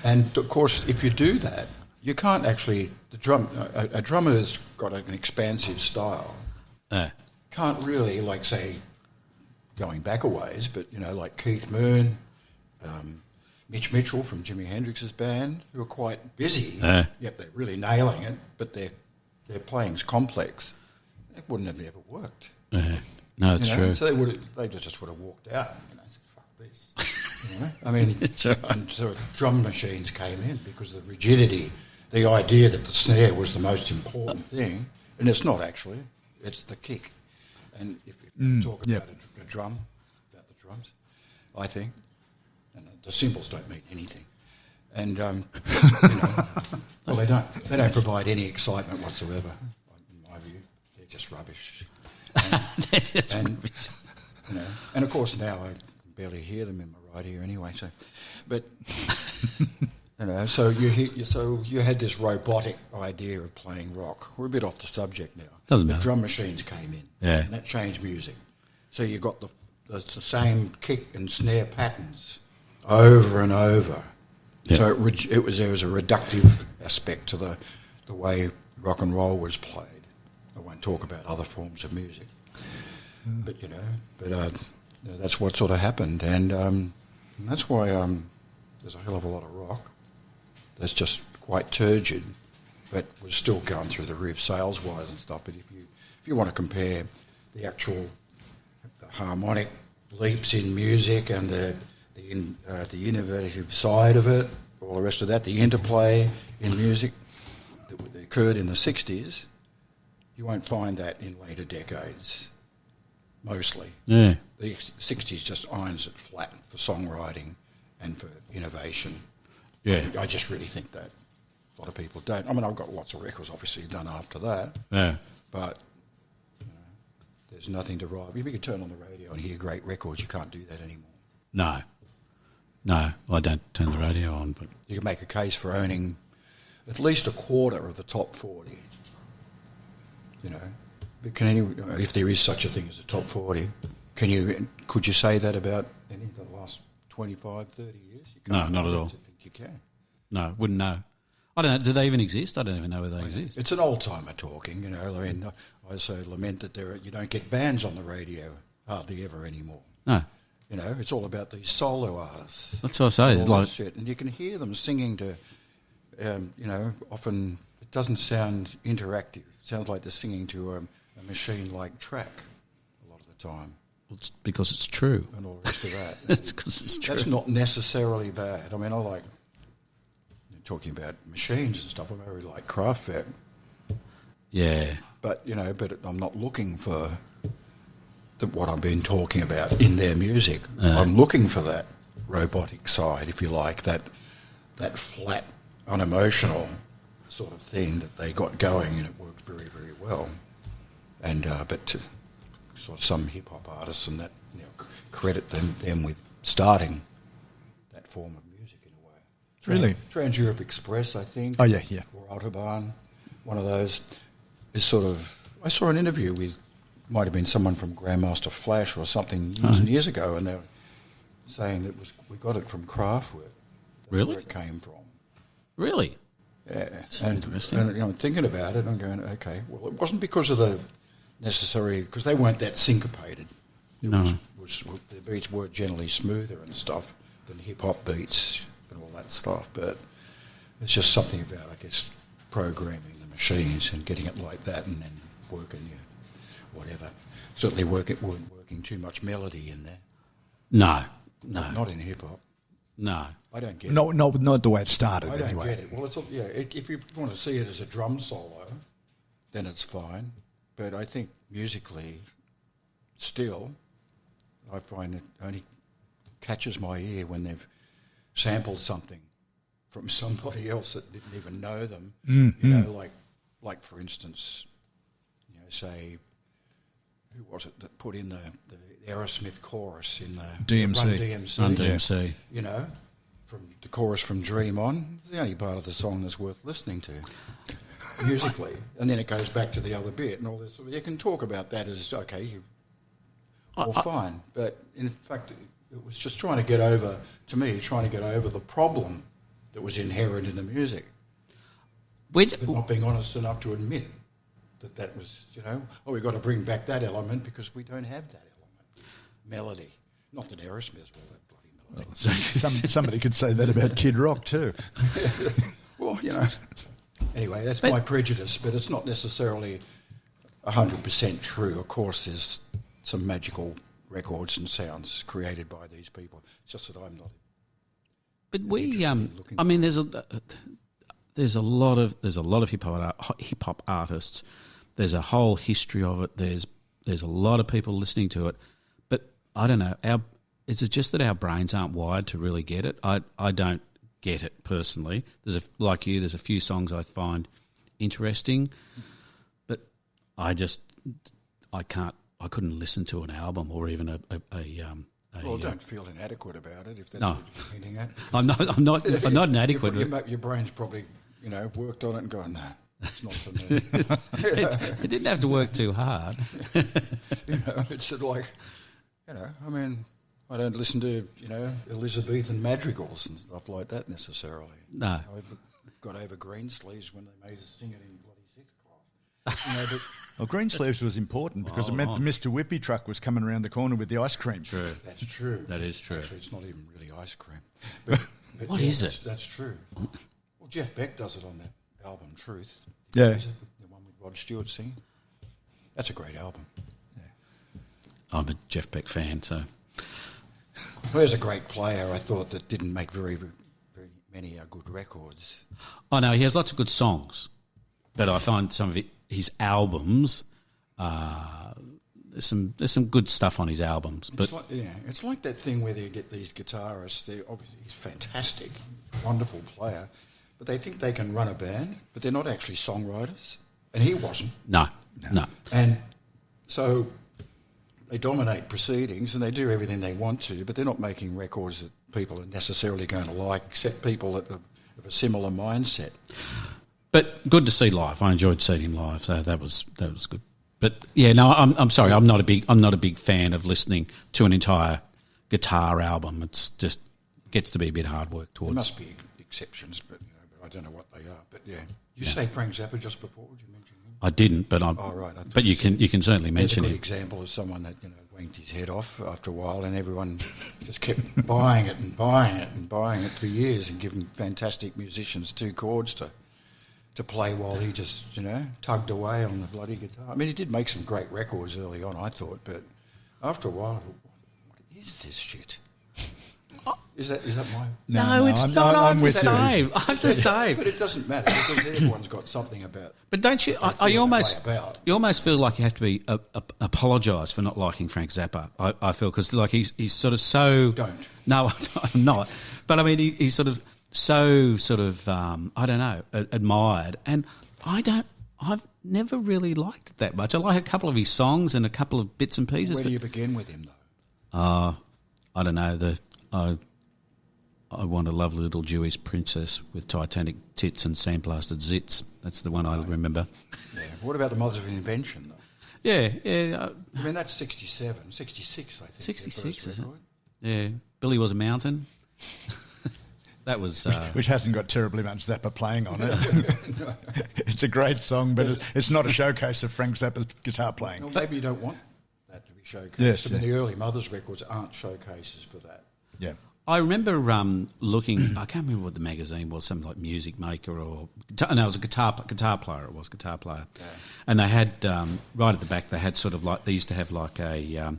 And of course, if you do that, you can't actually. A drummer has got an expansive style. Can't really, like, say, going back a ways, but, like Keith Moon, Mitch Mitchell from Jimi Hendrix's band, who are quite busy. Yep, they're really nailing it, but their playing's complex. It wouldn't have ever worked.
No, it's true.
So they just would have walked out and said, fuck this. I mean, and so drum machines came in because of the rigidity. The idea that the snare was the most important thing, and it's not actually, it's the kick. And if you talk about a drum, about the drums, I think, and the cymbals don't mean anything. And, well, they don't provide any excitement whatsoever, in my view. They're just rubbish. And of course now I barely hear them in my right ear anyway, so, but... So you had this robotic idea of playing rock. We're a bit off the subject now.
Doesn't matter.
The drum machines came in, and that changed music. So you got the same kick and snare patterns over and over. Yeah. So there was a reductive aspect to the way rock and roll was played. I won't talk about other forms of music, but that's what sort of happened, and that's why there's a hell of a lot of rock that's just quite turgid, but was still going through the roof sales-wise and stuff. But if you want to compare the harmonic leaps in music and the innovative side of it, all the rest of that, the interplay in music that occurred in the 60s, you won't find that in later decades, mostly.
Yeah.
The 60s just irons it flat for songwriting and for innovation.
Yeah.
I just really think that a lot of people don't. I mean, I've got lots of records obviously done after that,
Yeah.
but there's nothing to rival. If you could turn on the radio and hear great records, you can't do that anymore.
No. No, I don't turn the radio on, but
You can make a case for owning at least a quarter of the top 40. But if there is such a thing as a top 40, could you say that about any of the last 25, 30 years? You
No,
can't
not at
really
all.
think you can.
no, wouldn't know. I don't know. Do they even exist? I don't even know whether they exist.
It's an old-timer talking, I mean, I so lament that you don't get bands on the radio hardly ever anymore.
No.
It's all about these solo artists.
That's what I say. It's
All
like,
that shit. And you can hear them singing to, often it doesn't sound interactive. It sounds like they're singing to a machine-like track a lot of the time.
it's because it's true.
And all the rest of that.
It's because it's true.
That's not necessarily bad. I mean, I like talking about machines and stuff. I really like Kraftwerk.
Yeah.
But, but I'm not looking for what I've been talking about in their music. I'm looking for that robotic side, if you like, that flat, unemotional sort of thing that they got going, and it worked very, very well. And but to sort of some hip-hop artists and that, credit them with starting that form of music in a way.
Really?
Trans-Europe Express, I think.
Oh, yeah.
Or Autobahn, one of those, is sort of... I saw an interview with, might have been someone from Grandmaster Flash or something years and years ago, and they were saying that we got it from Kraftwerk.
Really?
Where it came from.
Really?
Yeah.
That's
And
interesting.
I'm thinking about it, I'm going, okay, well, it wasn't because of because they weren't that syncopated.
No.
The beats were generally smoother and stuff than hip-hop beats and all that stuff, but it's just something about, I guess, programming the machines and getting it like that and then working whatever. Certainly weren't working too much melody in there.
No.
Not in hip-hop.
No.
I don't get it.
Not the way it started,
I don't
anyway.
get it. Well, if you want to see it as a drum solo, then it's fine. But I think musically, still, I find it only catches my ear when they've sampled something from somebody else that didn't even know them. Like for instance, say, who was it that put in the Aerosmith chorus in the
DMC.
Run DMC?
Run DMC.
From the chorus from Dream On, it's the only part of the song that's worth listening to musically. And then it goes back to the other bit and all this. You can talk about that as, okay, fine. But in fact, it was just trying to get over the problem that was inherent in the music. But not being honest enough to admit that was, we've got to bring back that element because we don't have that element. Melody. Not that Aerosmith will that bloody melody.
Somebody could say that about Kid Rock too.
Well, anyway, that's my prejudice, but it's not necessarily 100% true. Of course, there's some magical records and sounds created by these people. It's just that I'm not.
But I mean, there's a lot of hip hop artists. There's a whole history of it. There's a lot of people listening to it. But I don't know. Is it just that our brains aren't wired to really get it? I don't get it personally. There's a few songs I find interesting, but I couldn't listen to an album or even
Well, don't feel inadequate about it if that's
No.
what you're hinting at.
I'm not inadequate.
Your brain's probably, worked on it and gone, nah, it's not for me.
It didn't have to work too hard.
It's like, I mean, I don't listen to, Elizabethan madrigals and stuff like that necessarily.
No.
I've got over Greensleeves when they made us sing it in bloody sixth
Well, Greensleeves was important because it meant the Mr. Whippy truck was coming around the corner with the ice cream.
True.
That's true.
That is true.
Actually, it's not even really ice cream. But
What is it?
That's true. Well, Jeff Beck does it on that album, Truth.
Yeah.
Is it the one with Rod Stewart singing? That's a great album.
I'm a Jeff Beck fan, so...
Well, there's a great player, I thought, that didn't make very many good records.
I know, he has lots of good songs, but I find some of his albums... there's some good stuff on his albums, but
It's like that thing where you get these guitarists. They obviously he's fantastic, wonderful player, but they think they can run a band, but they're not actually songwriters, and he wasn't.
no.
And so they dominate proceedings and they do everything they want to, but they're not making records that people are necessarily going to like, except people that have a similar mindset.
But good to see live. I enjoyed seeing him live, so that was good. But yeah, no, I'm sorry. I'm not a big fan of listening to an entire guitar album. It's just gets to be a bit hard work towards.
There must be exceptions, but I don't know what they are. But yeah, you say Frank Zappa just before? Did you mention him?
I didn't, but I'm.
Oh right.
But you can certainly mention
There's a
him.
good example of someone that winked his head off after a while, and everyone just kept buying it and buying it and buying it for years, and giving fantastic musicians 2 chords to play while he just, tugged away on the bloody guitar. I mean, he did make some great records early on, I thought, but after a while, I thought, what is this shit? Is that my...
No, it's not. I'm the same. I'm the same.
But it doesn't matter because everyone's got something about...
But don't you... You almost feel like you have to be apologise for not liking Frank Zappa. I feel because he's sort of so...
Don't.
No, I'm not. But I mean, he's sort of so I don't know, admired, and I've never really liked it that much. I like a couple of his songs and a couple of bits and pieces.
Where do you begin with him though?
I don't know. I want a lovely little Jewish princess with Titanic tits and sandblasted zits. That's the one I remember.
Yeah. What about the Mothers of Invention though?
Yeah.
I mean, that's 67, 66, I think.
66, is it? Yeah. Billy Was a Mountain. That was...
Which hasn't got terribly much Zappa playing on it. It's a great song, but it's not a showcase of Frank Zappa's guitar playing.
Well, maybe you don't want that to be showcased.
Yes,
I mean, the early Mothers records aren't showcases for that.
Yeah.
I remember looking... I can't remember what the magazine was, something like Music Maker or... No, it was a guitar player. It was a guitar player. Yeah. And they had, right at the back, they had sort of like... They used to have like a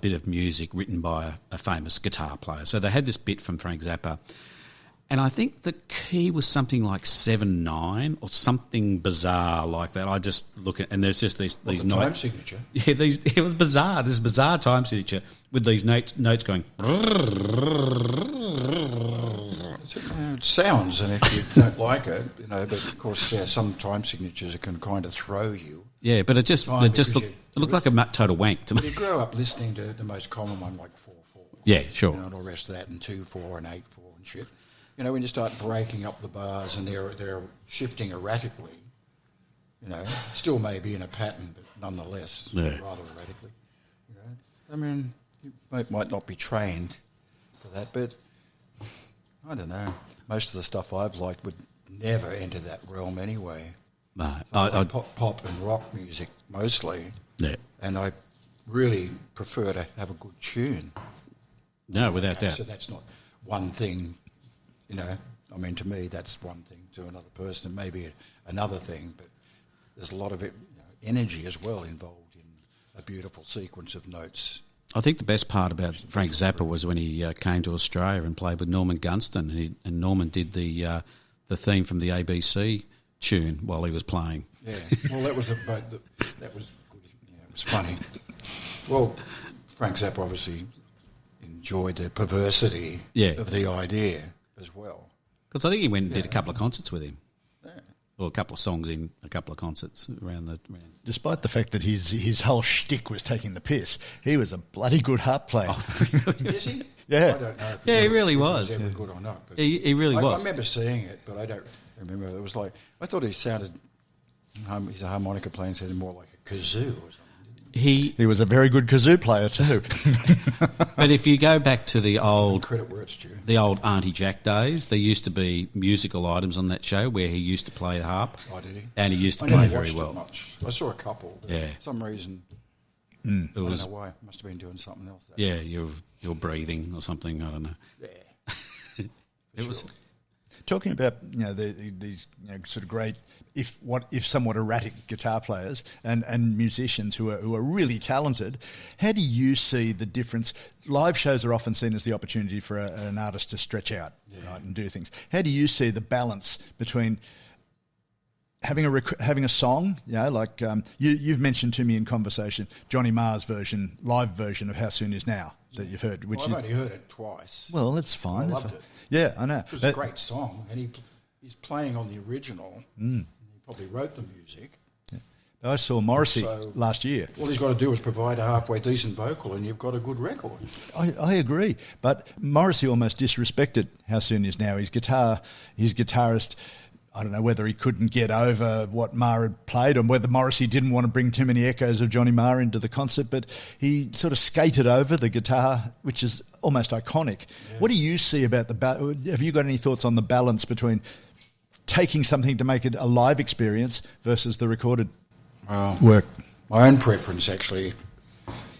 bit of music written by a famous guitar player. So they had this bit from Frank Zappa... And I think the key was something like 7/9 or something bizarre like that. I just look at, and there's just these
time signature.
Yeah, it was bizarre. This bizarre time signature with these notes going.
It sounds, and if you don't like it, but of course, some time signatures can kind of throw you.
Yeah, but it looked like a total wank to me.
You grow up listening to the most common one, like 4/4.
Yeah, sure.
And all the rest of that, and 2/4 and 8/4 and shit. When you start breaking up the bars and they're shifting erratically, still maybe in a pattern, but nonetheless, rather erratically. I mean, you might not be trained for that, but I don't know. Most of the stuff I've liked would never enter that realm anyway.
No,
I pop and rock music mostly.
Yeah.
And I really prefer to have a good tune.
No, without doubt.
So that's not one thing. I mean, to me, that's one thing. To another person, maybe another thing. But there's a lot of energy as well involved in a beautiful sequence of notes.
I think the best part about Frank Zappa was when he came to Australia and played with Norman Gunston, and Norman did the theme from the ABC tune while he was playing.
Yeah, well, that was good. Yeah, it was funny. Well, Frank Zappa obviously enjoyed the perversity of the idea as well.
Because I think he went and did a couple of concerts with him. Yeah. Or a couple of songs in a couple of concerts around.
Despite the fact that his whole shtick was taking the piss, he was a bloody good harp player.
Oh, is he?
Yeah.
I don't know if
he really was.
If he was ever good or not. But
he really was.
I remember seeing it, but I don't remember. It was like, I thought he sounded, he's a harmonica player, sounded more like a kazoo or something.
He
was a very good kazoo player too.
But if you go back to the old
Credit where it's due.
the old Auntie Jack days, there used to be musical items on that show where he used to play the harp.
Oh, did he?
And he used to
I
play
never
very
watched
well.
it much. I saw a couple. But
Yeah.
For some reason,
It
I don't
was,
know why. Must have been doing something else. That
yeah, you're breathing or something. I don't know.
Yeah.
It was.
Talking about these sort of great, if somewhat erratic guitar players and musicians who are really talented, how do you see the difference? Live shows are often seen as the opportunity for an artist to stretch out, right, and do things. How do you see the balance between having a song, like you've mentioned to me in conversation, Johnny Marr's live version of How Soon Is Now that you've heard, which
I've only heard it twice.
well, that's fine.
I loved it.
Yeah, I know.
It was a great song, and he's playing on the original. He probably wrote the music.
I saw Morrissey last year.
All he's got to do is provide a halfway decent vocal, and you've got a good record.
I agree, but Morrissey almost disrespected How Soon Is Now. His guitarist, I don't know whether he couldn't get over what Marr had played or whether Morrissey didn't want to bring too many echoes of Johnny Marr into the concert, but he sort of skated over the guitar, which is almost iconic. Yeah. What do you see about have you got any thoughts on the balance between taking something to make it a live experience versus the recorded work?
My own preference, actually,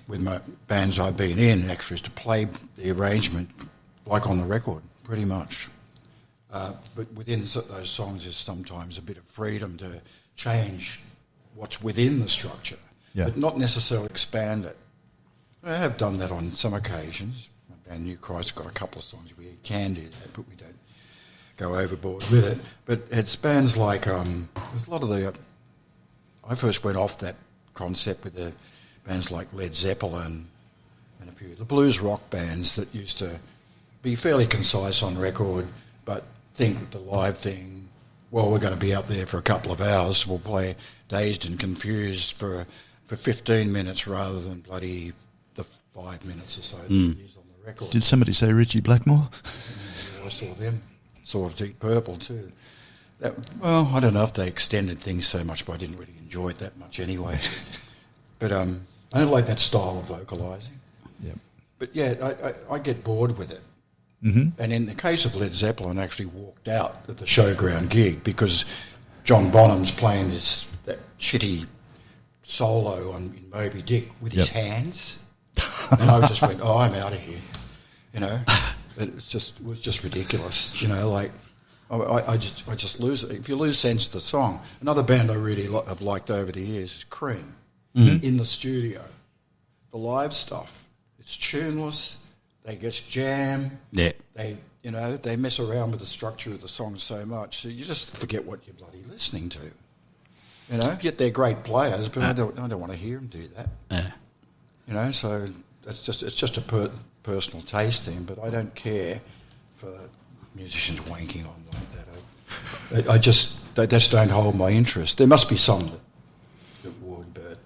with my bands I've been in, actually, is to play the arrangement like on the record, pretty much. But within those songs is sometimes a bit of freedom to change what's within the structure, but not necessarily expand it. I have done that on some occasions. My band New Christ got a couple of songs where you can do that, but we don't go overboard with it. But it's bands like there's a lot of the. I first went off that concept with the bands like Led Zeppelin and a few of the blues rock bands that used to be fairly concise on record, but think the live thing, well, we're going to be out there for a couple of hours, we'll play Dazed and Confused for 15 minutes rather than bloody the 5 minutes or so that it is on the record.
Did somebody say Richie Blackmore?
I saw them. Saw Deep Purple too. Well, I don't know if they extended things so much, but I didn't really enjoy it that much anyway. But I don't like that style of vocalising.
Yeah.
But yeah, I get bored with it.
Mm-hmm.
And in the case of Led Zeppelin, I actually walked out at the showground gig because John Bonham's playing that shitty solo in Moby Dick with his hands, and I just went, "Oh, I'm out of here," It was just ridiculous, Like I just lose it. If you lose sense of the song, another band I really have liked over the years is Cream. In the studio, the live stuff, it's tuneless. They just jam.
Yeah.
They mess around with the structure of the song so much, so you just forget what you're bloody listening to. Yet they're great players, but I don't want to hear them do that.
Yeah.
So it's just a personal taste thing, but I don't care for musicians wanking on like that. They just don't hold my interest. There must be some that would, but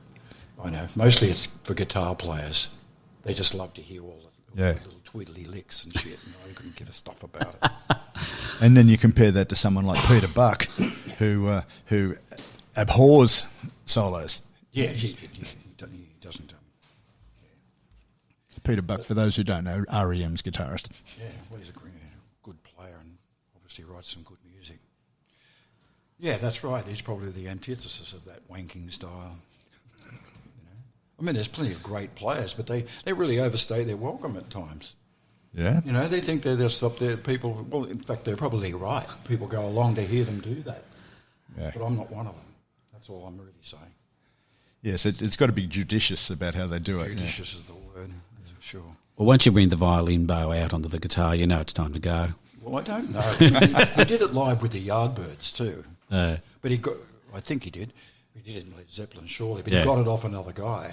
I know mostly it's for guitar players. They just love to hear all the little twiddly licks and shit, and I couldn't give a stuff about it.
And then you compare that to someone like Peter Buck, who abhors solos.
Yeah, he doesn't.
Peter Buck, for those who don't know, REM's guitarist.
Yeah, well, he's a good player and obviously writes some good music. Yeah, that's right. He's probably the antithesis of that wanking style. I mean, there's plenty of great players, but they really overstay their welcome at times.
Yeah.
They think they're just up there. People, well, in fact, they're probably right. People go along to hear them do that. Yeah. But I'm not one of them. That's all I'm really saying.
Yes, it's got to be judicious about how they do it.
Judicious is the word, that's for sure.
Well, once you bring the violin bow out onto the guitar, you know it's time to go.
Well, I don't know. He did it live with the Yardbirds too. But I think he did. He did it in Led Zeppelin, surely. But he got it off another guy.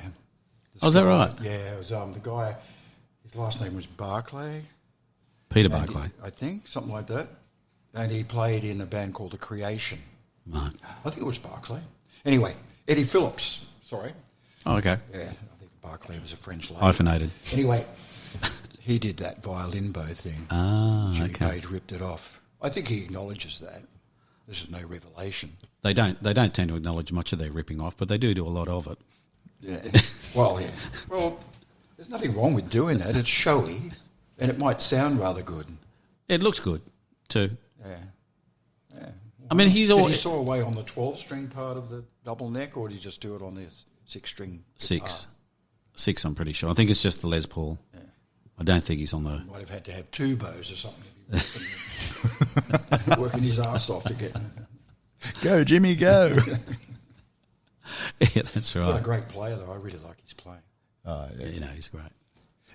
Is that right?
Yeah, it was the guy, his last name was Barclay.
Peter Barclay.
I think, something like that. And he played in a band called The Creation.
Right.
I think it was Barclay. Anyway, Eddie Phillips, sorry.
Oh, okay.
Yeah, I think Barclay was a French lady.
Hyphenated.
Anyway, he did that violin bow thing. Jimmy Page ripped it off. I think he acknowledges that. This is no revelation.
They don't tend to acknowledge much of their ripping off, but they do a lot of it.
Yeah. Well, yeah. Well, there's nothing wrong with doing that. It's showy, and it might sound rather good.
It looks good too.
Yeah. Yeah.
I mean, he's
Did
all
he saw away on the 12-string part of the double neck, or did he just do it on this 6-string guitar?
Six. I'm pretty sure. I think it's just the Les Paul.
Yeah.
I don't think he's on the.
Might have had to have 2 bows or something. Working his ass off to get.
Go, Jimmy, go.
Yeah, that's right.
What a great player, though. I really like his playing.
Oh, yeah.
You know, he's great.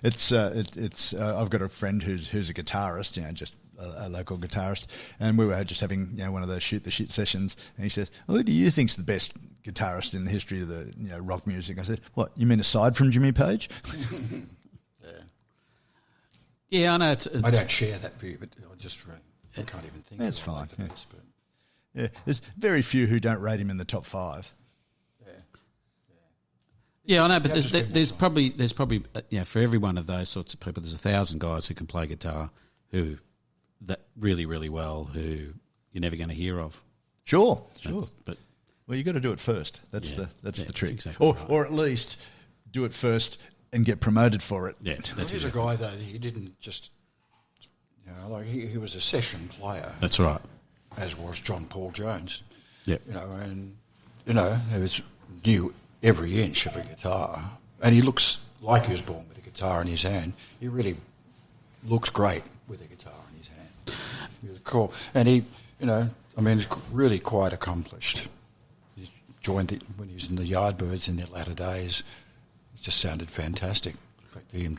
It's I've got a friend who's a guitarist, just a local guitarist, and we were just having one of those shoot the shit sessions, and he says, "Who do you think's the best guitarist in the history of the rock music?" I said, "What, you mean aside from Jimmy Page?"
Yeah, I know.
I don't share that view, but I can't even think.
That's
of
fine.
like the best, but
Yeah, there's very few who don't rate him in the top 5.
Yeah, I know, but there's probably for every one of those sorts of people, there's 1,000 guys who can play guitar who that really, really well, who you're never going to hear of.
Sure.
But
Well, you got to do it first. That's the trick,
exactly right.
or at least do it first and get promoted for it.
Yeah, that's
he's a guy though. He didn't just, he was a session player.
That's right.
As was John Paul Jones.
Yeah.
He knew every inch of a guitar, and he looks like he was born with a guitar in his hand. He really looks great with a guitar in his hand. He was cool, and he's really quite accomplished. He joined when he was in the Yardbirds in their latter days. It just sounded fantastic. In fact, he and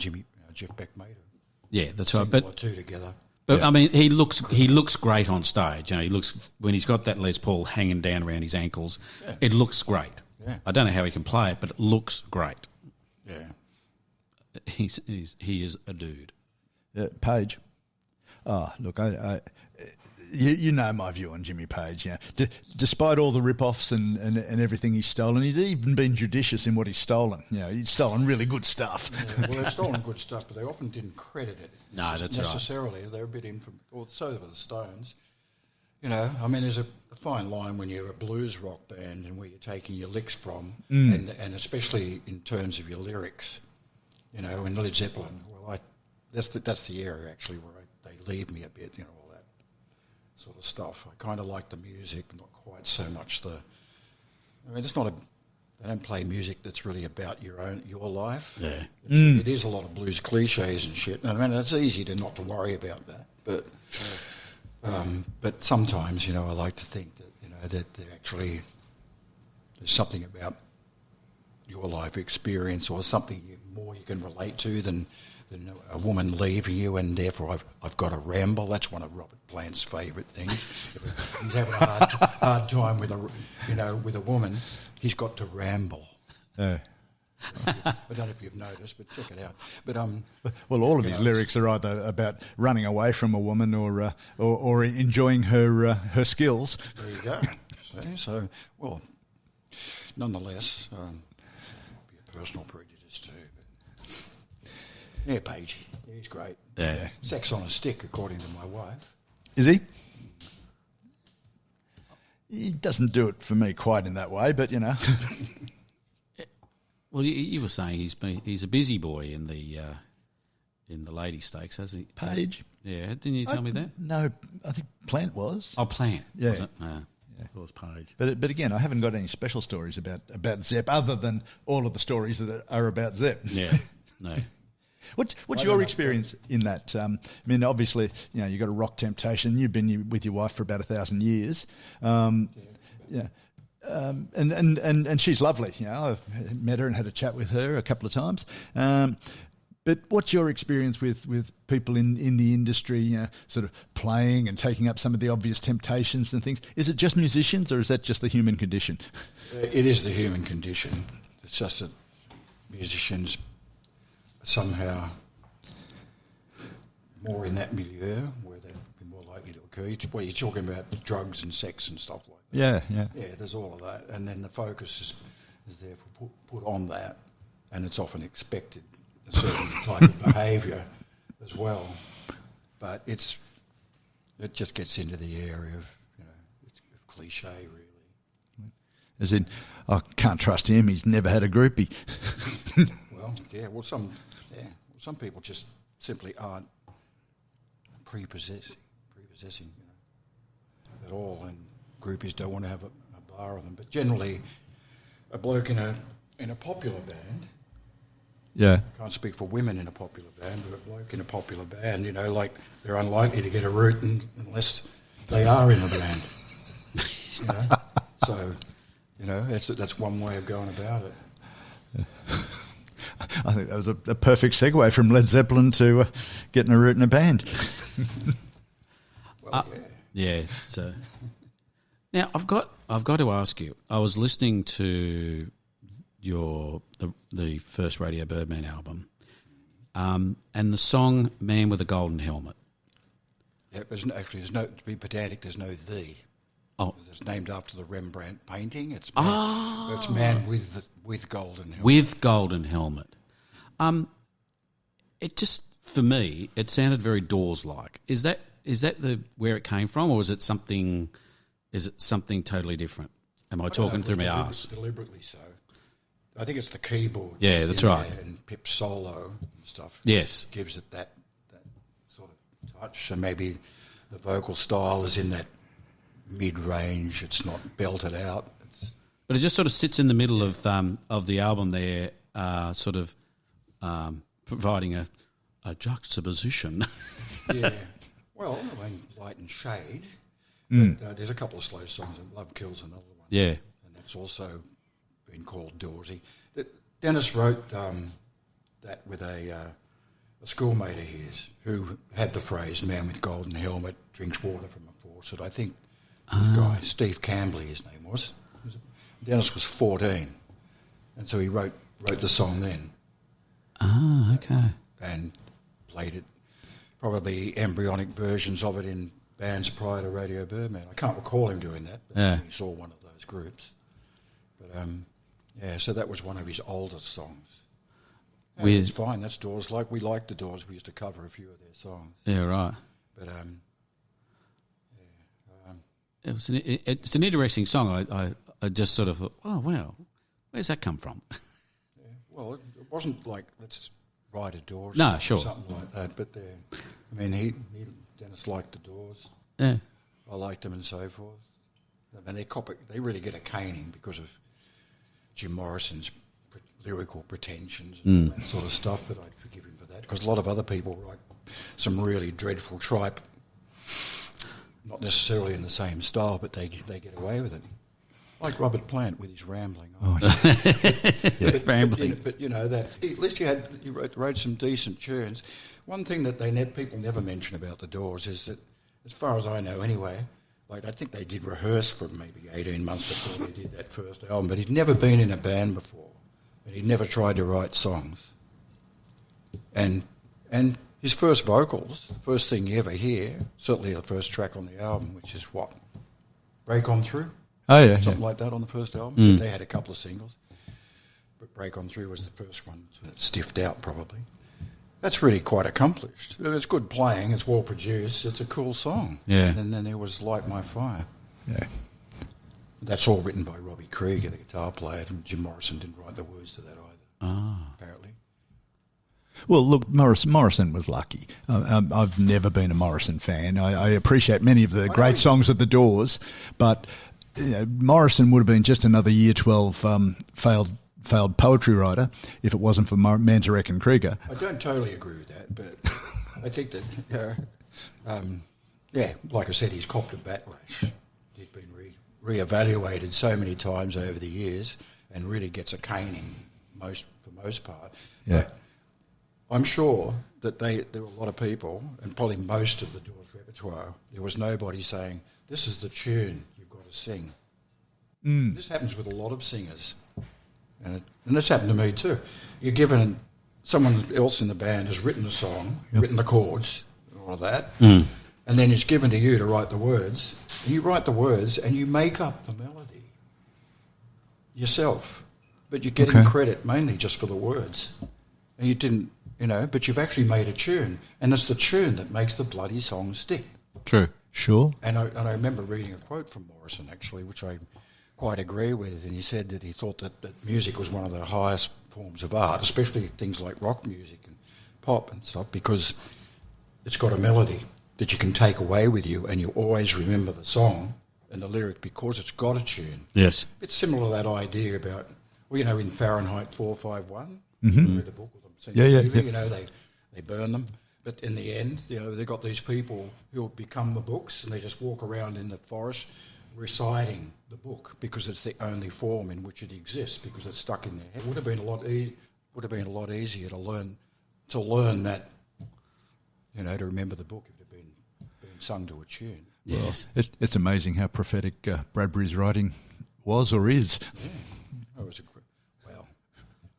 Jeff Beck made it.
Yeah, that's right. But
two together.
But I mean, he looks great on stage. He looks, when he's got that Les Paul hanging down around his ankles, it looks great.
Yeah.
I don't know how he can play it, but it looks great.
Yeah,
he is a dude.
Page. Oh, look, you know my view on Jimmy Page. Despite all the rip-offs and everything he's stolen, he's even been judicious in what he's stolen. He's stolen really good stuff.
Yeah, well, they've stolen good stuff, but they often didn't credit it.
No, that's
necessarily. They're a bit or so were the Stones. There's a fine line when you're a blues rock band and where you're taking your licks from, and especially in terms of your lyrics. In Led Zeppelin, that's the area actually where they leave me a bit. All that sort of stuff. I kind of like the music, but not quite so much it's not they don't play music that's really about your life.
Yeah,
it is a lot of blues cliches and shit. It's easy not to worry about that, but sometimes I like to think that that there actually there's something about your life experience or something more you can relate to than a woman leaving you, and therefore I've got to ramble. That's one of Robert Plant's favourite things. If he's having a hard time with a woman, he's got to ramble. I don't know if you've noticed, but check it out. But
well, all of his lyrics are either about running away from a woman or enjoying her skills.
There you go. So nonetheless, be a personal prejudice too. Yeah, Pagey. He's great.
Yeah.
Sex on a stick, according to my wife.
Is he? He doesn't do it for me quite in that way, but
Well, you were saying he's a busy boy in the lady stakes, hasn't he?
Page.
Yeah, didn't you tell me that?
No, I think Plant was.
Oh, Plant.
Yeah.
Was it? It was Page.
But again, I haven't got any special stories about Zepp other than all of the stories that are about Zepp.
Yeah. No.
What's your experience in that? Obviously, you've got a rock temptation. You've been with your wife for about 1,000 years. And she's lovely. I've met her and had a chat with her a couple of times. But what's your experience with people in the industry, sort of playing and taking up some of the obvious temptations and things? Is it just musicians, or is that just the human condition?
It is the human condition. It's just that musicians somehow more in that milieu where they'd be more likely to occur. Well, you're talking about drugs and sex and stuff like that.
Yeah.
Yeah, there's all of that. And then the focus is therefore put on that, and it's often expected, a certain type of behaviour as well. But it just gets into the area of, of cliche, really.
As in, I can't trust him, he's never had a groupie.
Well, some people just simply aren't prepossessing, at all, and groupies don't want to have a bar of them. But generally, a bloke in a popular band.
Yeah.
Can't speak for women in a popular band, but a bloke in a popular band, like they're unlikely to get a root unless they are in a band. So, that's one way of going about it.
I think that was a perfect segue from Led Zeppelin to getting a root in a band.
Well,
yeah. So now I've got to ask you. I was listening to the first Radio Birdman album, and the song "Man with a Golden Helmet."
Yeah, there's no, to be pedantic, there's no "the."
Oh,
it's named after the Rembrandt painting. It's man with golden helmet.
With golden helmet. It just, for me, it sounded very Doors-like. Is that where it came from, or is it something totally different? Am I talking through my arse?
Deliberately so. I think it's the keyboard.
Yeah, that's right.
And Pip's solo and stuff.
Yes.
Gives it that sort of touch. And maybe the vocal style is in that mid-range. It's not belted out.
But it just sort of sits in the middle of the album there, providing a juxtaposition.
Yeah. Well, Light and Shade. But, there's a couple of slow songs, and Love Kills another one.
Yeah.
And that's also been called Doorsy. Dennis wrote that with a schoolmate of his who had the phrase "man with golden helmet drinks water from a faucet." I think this guy, Steve Campbell, his name was. Dennis was 14, and so he wrote the song then.
Ah, okay.
And played it, probably embryonic versions of it in bands prior to Radio Birdman. I can't recall him doing that, but he saw one of those groups. But so that was one of his oldest songs. It's fine. That's Doors. Like we liked the Doors. We used to cover a few of their songs.
Yeah, right.
But
it's an interesting song. I just sort of thought, oh wow, where's that come from?
Yeah, well, it wasn't like let's write a Doors.
No,
or
sure,
something like that. But Dennis liked the Doors.
Yeah,
I liked them and so forth. And they really get a caning because of Jim Morrison's lyrical pretensions and all that sort of stuff. But I'd forgive him for that because a lot of other people write some really dreadful tripe. Not necessarily in the same style, but they get away with it. Like Robert Plant with his rambling.
Rambling.
But that at least you wrote some decent tunes. One thing that people never mention about the Doors is that, as far as I know anyway, I think they did rehearse for maybe 18 months before they did that first album, but he'd never been in a band before, and he'd never tried to write songs. And his first vocals, the first thing you ever hear, certainly the first track on the album, which is what? Break On Through?
Oh, yeah.
Something like that on the first album. But they had a couple of singles. But Break On Through was the first one, so it stiffed out probably. That's really quite accomplished. It's good playing, it's well produced, it's a cool song.
Yeah.
And then there was Light My Fire.
Yeah.
That's all written by Robbie Krieger, the guitar player, and Jim Morrison didn't write the words to that either, apparently.
Well, look, Morrison was lucky. I've never been a Morrison fan. I appreciate many of the great songs of the Doors, but Morrison would have been just another Year 12 failed poetry writer if it wasn't for Manzarek and Krieger.
I don't totally agree with that, but I think that, like I said, he's copped a backlash. He's been re-evaluated so many times over the years and really gets a caning for the most part.
Yeah.
But I'm sure that there were a lot of people, and probably most of the Doors repertoire, there was nobody saying, this is the tune you've got to sing. This happens with a lot of singers. And this happened to me too. You're given, someone else in the band has written a song, written the chords, all of that, and then it's given to you to write the words. And you write the words and you make up the melody yourself. But you're getting credit mainly just for the words. And you didn't, but you've actually made a tune. And it's the tune that makes the bloody song stick.
True.
Sure.
And I remember reading a quote from Morrison, actually, which I quite agree with. And he said that he thought that music was one of the highest forms of art, especially things like rock music and pop and stuff, because it's got a melody that you can take away with you, and you always remember the song and the lyric because it's got a tune.
Yes.
It's similar to that idea about, well, in Fahrenheit 451, read the book with them, seen
Yeah,
the
yeah,
movie,
yeah.
they burn them. But in the end, they've got these people who become the books, and they just walk around in the forest reciting the book because it's the only form in which it exists, because it's stuck in their head. It would have been a lot easier to learn that, to remember the book if it had been sung to a tune.
Yes.
It's amazing how prophetic Bradbury's writing was or is.
Yeah.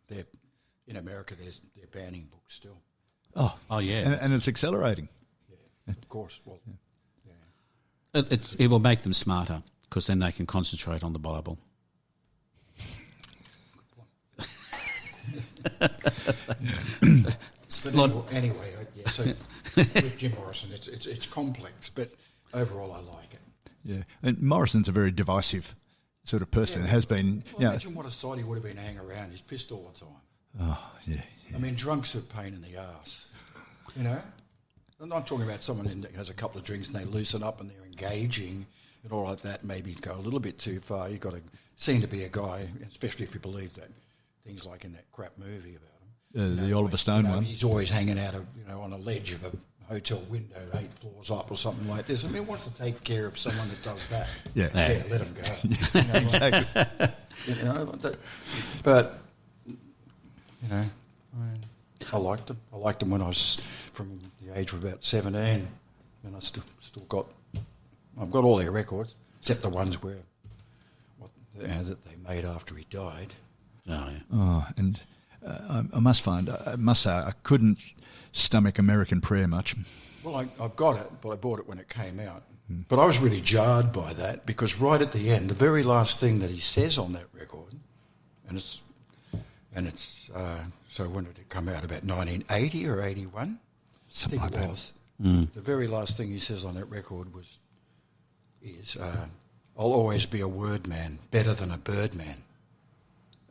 They're in America. They're banning books still.
Oh yeah.
And it's accelerating.
Yeah, of course. Well,
It will make them smarter because then they can concentrate on the Bible.
Anyway, so with Jim Morrison, it's complex, but overall I like it.
Yeah, and Morrison's a very divisive sort of person. Has been.
Well, imagine what a side he would have been hanging around. He's pissed all the time.
Oh yeah.
I mean, drunks are a pain in the arse. I'm not talking about someone that has a couple of drinks and they loosen up and they're engaging and all like that. Maybe go a little bit too far. You've got to seem to be a guy, especially if you believe that things like in that crap movie about him.
The Oliver Stone one.
He's always hanging out of on a ledge of a hotel window 8 floors up or something like this. I mean, wants to take care of someone that does that.
Yeah.
Let him go.
Exactly.
But I liked them. I liked them when I was from the age of about 17, and I still got. I've got all their records except the ones that they made after he died.
Oh yeah.
Oh, and I must say I couldn't stomach American Prayer much.
Well, I've got it, but I bought it when it came out. But I was really jarred by that because right at the end, the very last thing that he says on that record, and it's so when did it come out? About 1980 or 81?
Something like
I think it
that.
was. The very last thing he says on that record is, "I'll always be a word man, better than a bird man."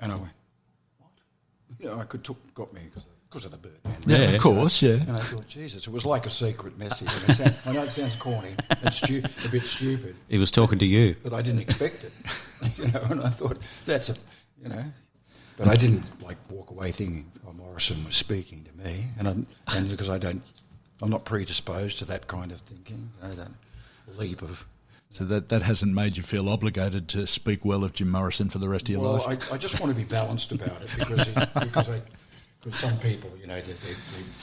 And I went, "What?" Got me because of the bird man.
Yeah, of course, yeah.
And I thought, Jesus, it was like a secret message. I know it sounds corny and a bit stupid,
He was talking to you.
but I didn't expect it. And I thought, But I didn't walk away thinking, Morrison was speaking to me, and because I'm not predisposed to that kind of thinking, that leap of.
So that hasn't made you feel obligated to speak well of Jim Morrison for the rest of your life?
Well, I just want to be balanced about it because some people,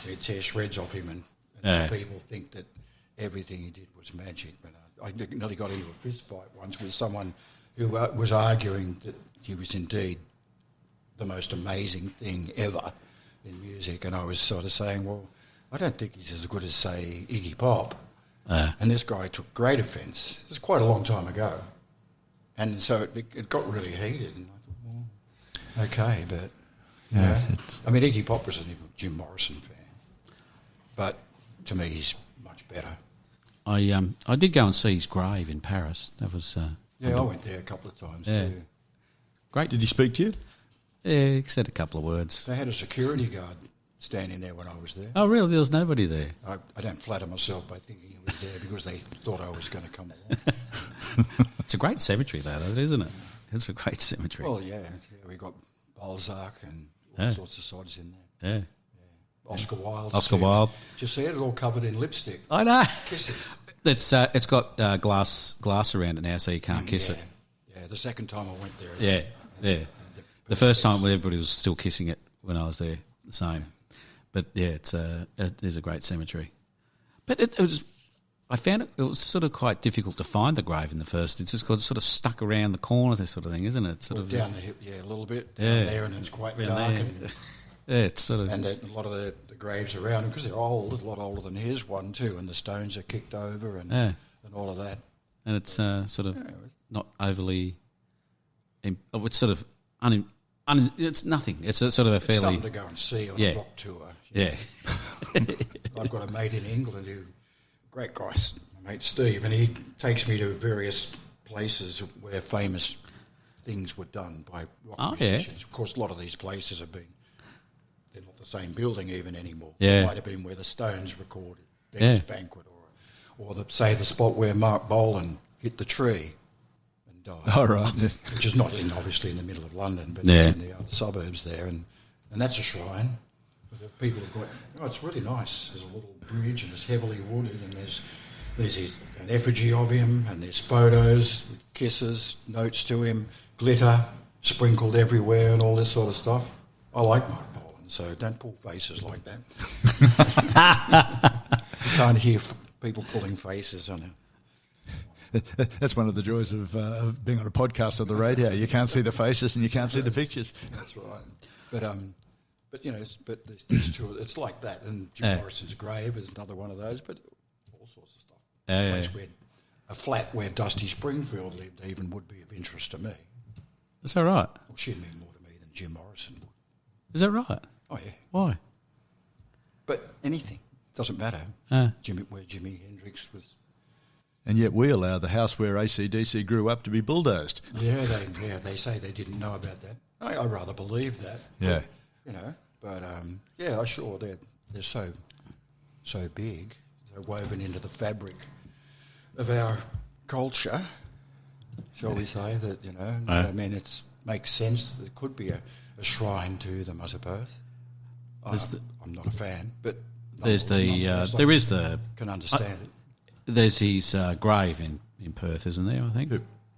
they tear shreds off him, and
Yeah.
people think that everything he did was magic. But I nearly got into a fist fight once with someone who was arguing that he was indeed the most amazing thing ever in music, and I was sort of saying, well, I don't think he's as good as, say, Iggy Pop. And this guy took great offence. It was quite a long time ago. And so it got really heated, and I thought, well, okay, but... I mean, Iggy Pop was a Jim Morrison fan, but to me he's much better.
I did go and see his grave in Paris. That was...
I went there a couple of times too.
Great.
Did he speak to you?
Yeah, he said a couple of words.
They had a security guard standing there when I was there.
Oh, really? There was nobody there?
I don't flatter myself by thinking he was there because they thought I was going to come along.
It's a great cemetery, though, isn't it? It's a great cemetery.
Well, yeah, we got Balzac and all sorts of sods in there.
Yeah.
Oscar Wilde.
Oscar Wilde.
Did you see it? It's all covered in lipstick.
I know.
Kisses.
It's got glass around it now, so you can't kiss it.
Yeah, the second time I went there.
Yeah. The first time when everybody was still kissing it when I was there, the same. But yeah, it is a great cemetery. But it was, I found it was sort of quite difficult to find the grave in the first. It's just got sort of stuck around the corner, this sort of thing, isn't it? Sort of
down the hip, a little bit down there, and it's quite dark. And,
it's sort of,
and a lot of the graves around him because they're old, a lot older than his one too, and the stones are kicked over and all of that.
And it's sort of not overly. It's sort of it's nothing. It's a sort of a fairly
something to go and see on a rock tour.
Yeah.
I've got a mate in England great guy, my mate Steve, and he takes me to various places where famous things were done by rock
Oh, yeah.
musicians. Of course, a lot of these places they're not the same building even anymore.
Yeah.
It might have been where the Stones recorded, Beggars Banquet, or the spot where Mark Bolan hit the tree and died.
Oh, right.
Which is not obviously in the middle of London, but
Yeah.
it's in the other suburbs there, and that's a shrine. People have got. Oh, it's really nice. There's a little bridge, and it's heavily wooded, and there's an effigy of him, and there's photos with kisses, notes to him, glitter sprinkled everywhere, and all this sort of stuff. I like Mark Bolan, so don't pull faces like that. You can't hear people pulling faces on it.
That's one of the joys of being on a podcast on the radio. You can't see the faces and you can't see the pictures.
That's right. But you know, there's two. It's like that. And Jim Morrison's grave is another one of those. But all sorts of stuff. A flat where Dusty Springfield lived even would be of interest to me.
Is that right?
Well, she'd mean more to me than Jim Morrison would.
Is that right?
Oh yeah.
Why?
But anything doesn't matter.
Uh.
Where Jimi Hendrix was.
And yet we allow the house where AC/DC grew up to be bulldozed.
Yeah, they say they didn't know about that. I rather believe that.
Yeah.
You know, but sure, they're so big, they're woven into the fabric of our culture, shall we say, that, you know, I mean, it makes sense that there could be a shrine to them, I suppose. I'm not a fan, but
There is the
can understand it.
There's his grave in Perth, isn't there? I think.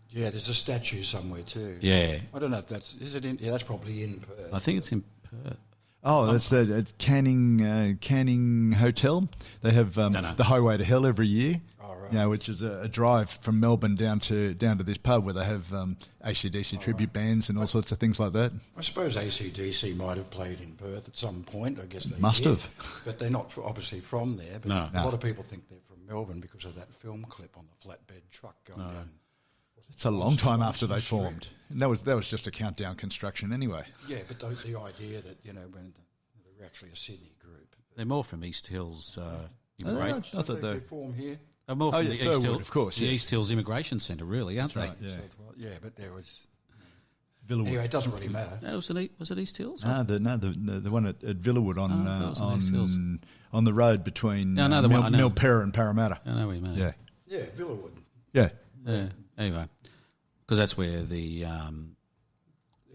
Yeah, there's a statue somewhere too.
Yeah.
I don't know if is it in? Yeah, that's probably in Perth.
I think it's in Perth.
Oh, that's at Canning Hotel. They have the Highway to Hell every year.
Oh, right.
You know, which is a drive from Melbourne down to this pub where they have AC/DC tribute bands and all sorts of things like that.
I suppose AC/DC might have played in Perth at some point. I guess they
Must
did,
have.
But they're not obviously from there. But
No.
a lot of people think they're from Melbourne because of that film clip on the flatbed truck going down.
It's a long time after they formed. And that was just a countdown construction anyway.
Yeah, but the idea that, you know, when they're actually a Sydney group.
They're more from East Hills
I
immigration.
thought
They form here.
They're more from the East
Burwood,
Hills,
of course.
the
Yes.
East Hills Immigration Centre, really, aren't they?
Right, yeah.
Yeah, but there was...
Villawood.
Anyway, it doesn't really matter.
No, was it East Hills?
The one at Villawood
I thought it was on East Hills.
on the road between
No, no, the one I know.
Pere and Parramatta.
I know what you mean.
Yeah.
Yeah, Villawood.
Yeah.
Yeah. Anyway, because that's where the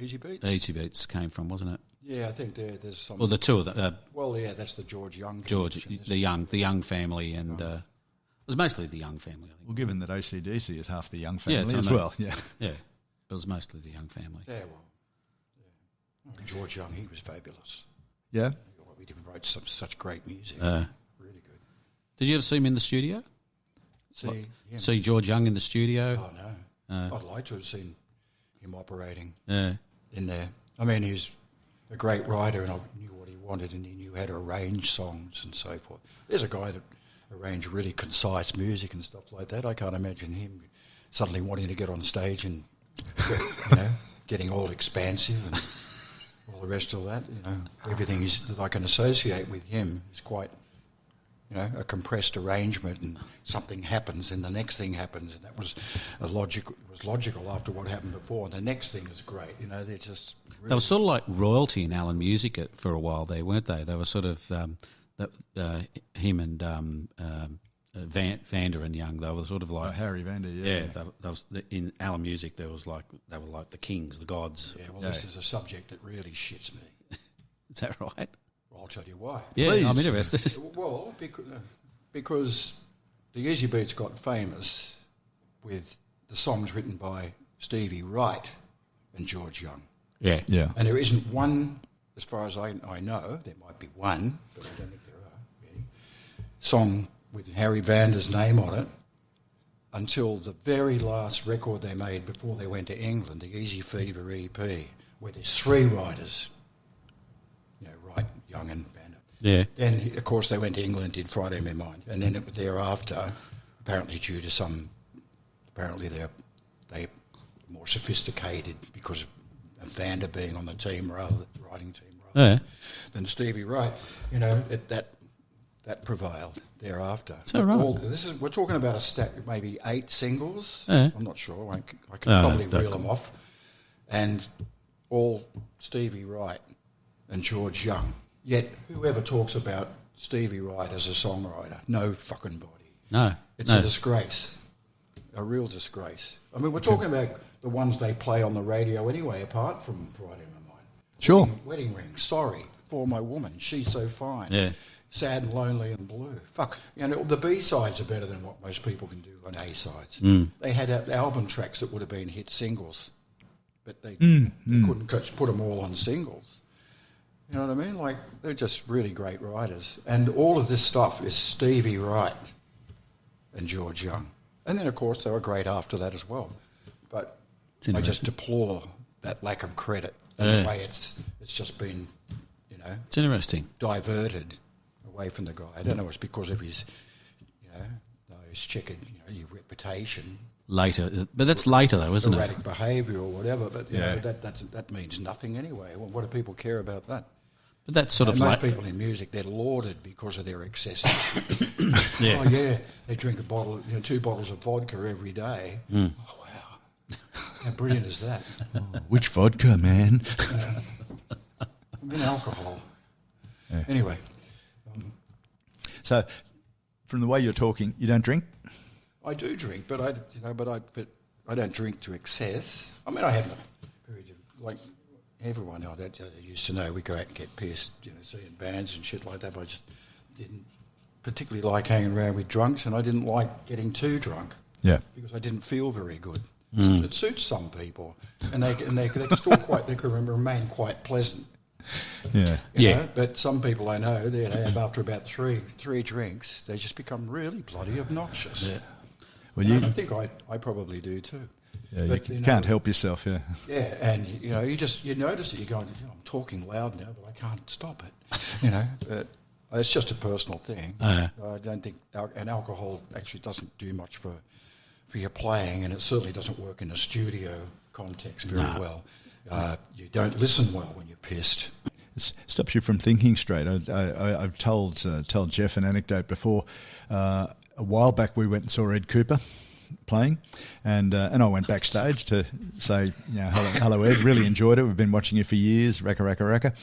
Easybeats?
Easybeats came from, wasn't it?
Yeah, I think there's some...
Well, the two of them.
Well, yeah, that's the George Young
George,
connection,
the Young family, and it was mostly the Young family, I think.
Well, given that AC/DC is half the Young
Yeah,
family
it's
as
on
well. Yeah.
Yeah, but it was mostly the Young family.
Yeah, well, yeah. George Young, he was fabulous.
Yeah.
He wrote such great music. Really good.
Did you ever see him in the studio? See George Young in the studio?
Oh, no. I'd like to have seen him operating
Yeah.
in there. I mean, he's a great writer, and I knew what he wanted, and he knew how to arrange songs and so forth. There's a guy that arranged really concise music and stuff like that. I can't imagine him suddenly wanting to get on stage and, you know, getting all expansive and all the rest of that. You know, everything that I can associate with him is quite, you know, a compressed arrangement, and something happens, and the next thing happens, and that was logical after what happened before, and the next thing is great. You know, they're just really...
They were sort of like royalty in Allen Music for a while there, weren't they? They were sort of him and Vander and Young. They were sort of like
Harry Vander.
yeah. They was, in Allen Music, they were like the kings, the gods.
Yeah, well, this is a subject that really shits me.
Is that right?
Well, I'll tell you why.
Yeah,
Please.
I'm interested.
Well, because the Easybeats got famous with the songs written by Stevie Wright and George Young.
Yeah,
Yeah.
And there isn't one, as far as I know, there might be one, but I don't think there are any, song with Harry Vander's name on it until the very last record they made before they went to England, the Easy Fever EP, where there's three writers, you know, Wright, Young and Vander.
yeah.
Then, of course, they went to England and did Friday in My Mind. And then thereafter, apparently due to some... Apparently they're more sophisticated because of Vander being on the team the writing team than Stevie Wright. You know, that prevailed thereafter.
Is that right?
We're talking about maybe 8 singles.
Yeah.
I'm not sure. I can probably reel them off. and all Stevie Wright and George Young. Yet whoever talks about Stevie Wright as a songwriter, no fucking body.
No.
It's a disgrace, a real disgrace. I mean, we're talking about the ones they play on the radio anyway, apart from Friday in My Mind.
Sure.
Wedding Ring, Sorry, For My Woman, She's So Fine.
Yeah.
Sad and Lonely and Blue. Fuck, you know, the B-sides are better than what most people can do on A-sides. They had album tracks that would have been hit singles, but they couldn't put them all on singles. You know what I mean? Like, they're just really great writers. And all of this stuff is Stevie Wright and George Young. And then, of course, they were great after that as well. But I just deplore that lack of credit and the way it's just been, you know...
It's interesting.
...diverted away from the guy. I don't know, it's because of his, you know, those checkered, you know, your reputation.
Later. But that's later, though, isn't
erratic
it?
behaviour or whatever. But, you know, that means nothing anyway. Well, what do people care about that?
But that's sort of
most
like...
people in music, they're lauded because of their excesses.
Yeah.
Oh, yeah, they drink a bottle, you know, 2 bottles of vodka every day. Oh, wow. How brilliant is that?
Which vodka, man?
I mean, alcohol. Yeah. Anyway.
So, from the way you're talking, you don't drink?
I do drink, but I don't drink to excess. I mean, I have a period of, like everyone else that used to know, we go out and get pissed, you know, seeing bands and shit like that, but I just didn't particularly like hanging around with drunks, and I didn't like getting too drunk.
Yeah.
Because I didn't feel very good. It suits some people, and they can still they can remain quite pleasant.
Yeah.
You know? But some people I know, they have after about three drinks, they just become really bloody obnoxious. Yeah.
Well,
I think I probably do too.
Yeah,
but,
you can't help yourself, yeah.
Yeah, and you know, you notice it. You're going, I'm talking loud now, but I can't stop it. You know, but it's just a personal thing. I don't think, and alcohol actually doesn't do much for your playing, and it certainly doesn't work in a studio context very well. You don't listen well when you're pissed.
It stops you from thinking straight. I've told Jeff an anecdote before. A while back, we went and saw Ed Cooper playing, and I went backstage to say, you know, hello Ed, really enjoyed it. We've been watching you for years, racka racka racka,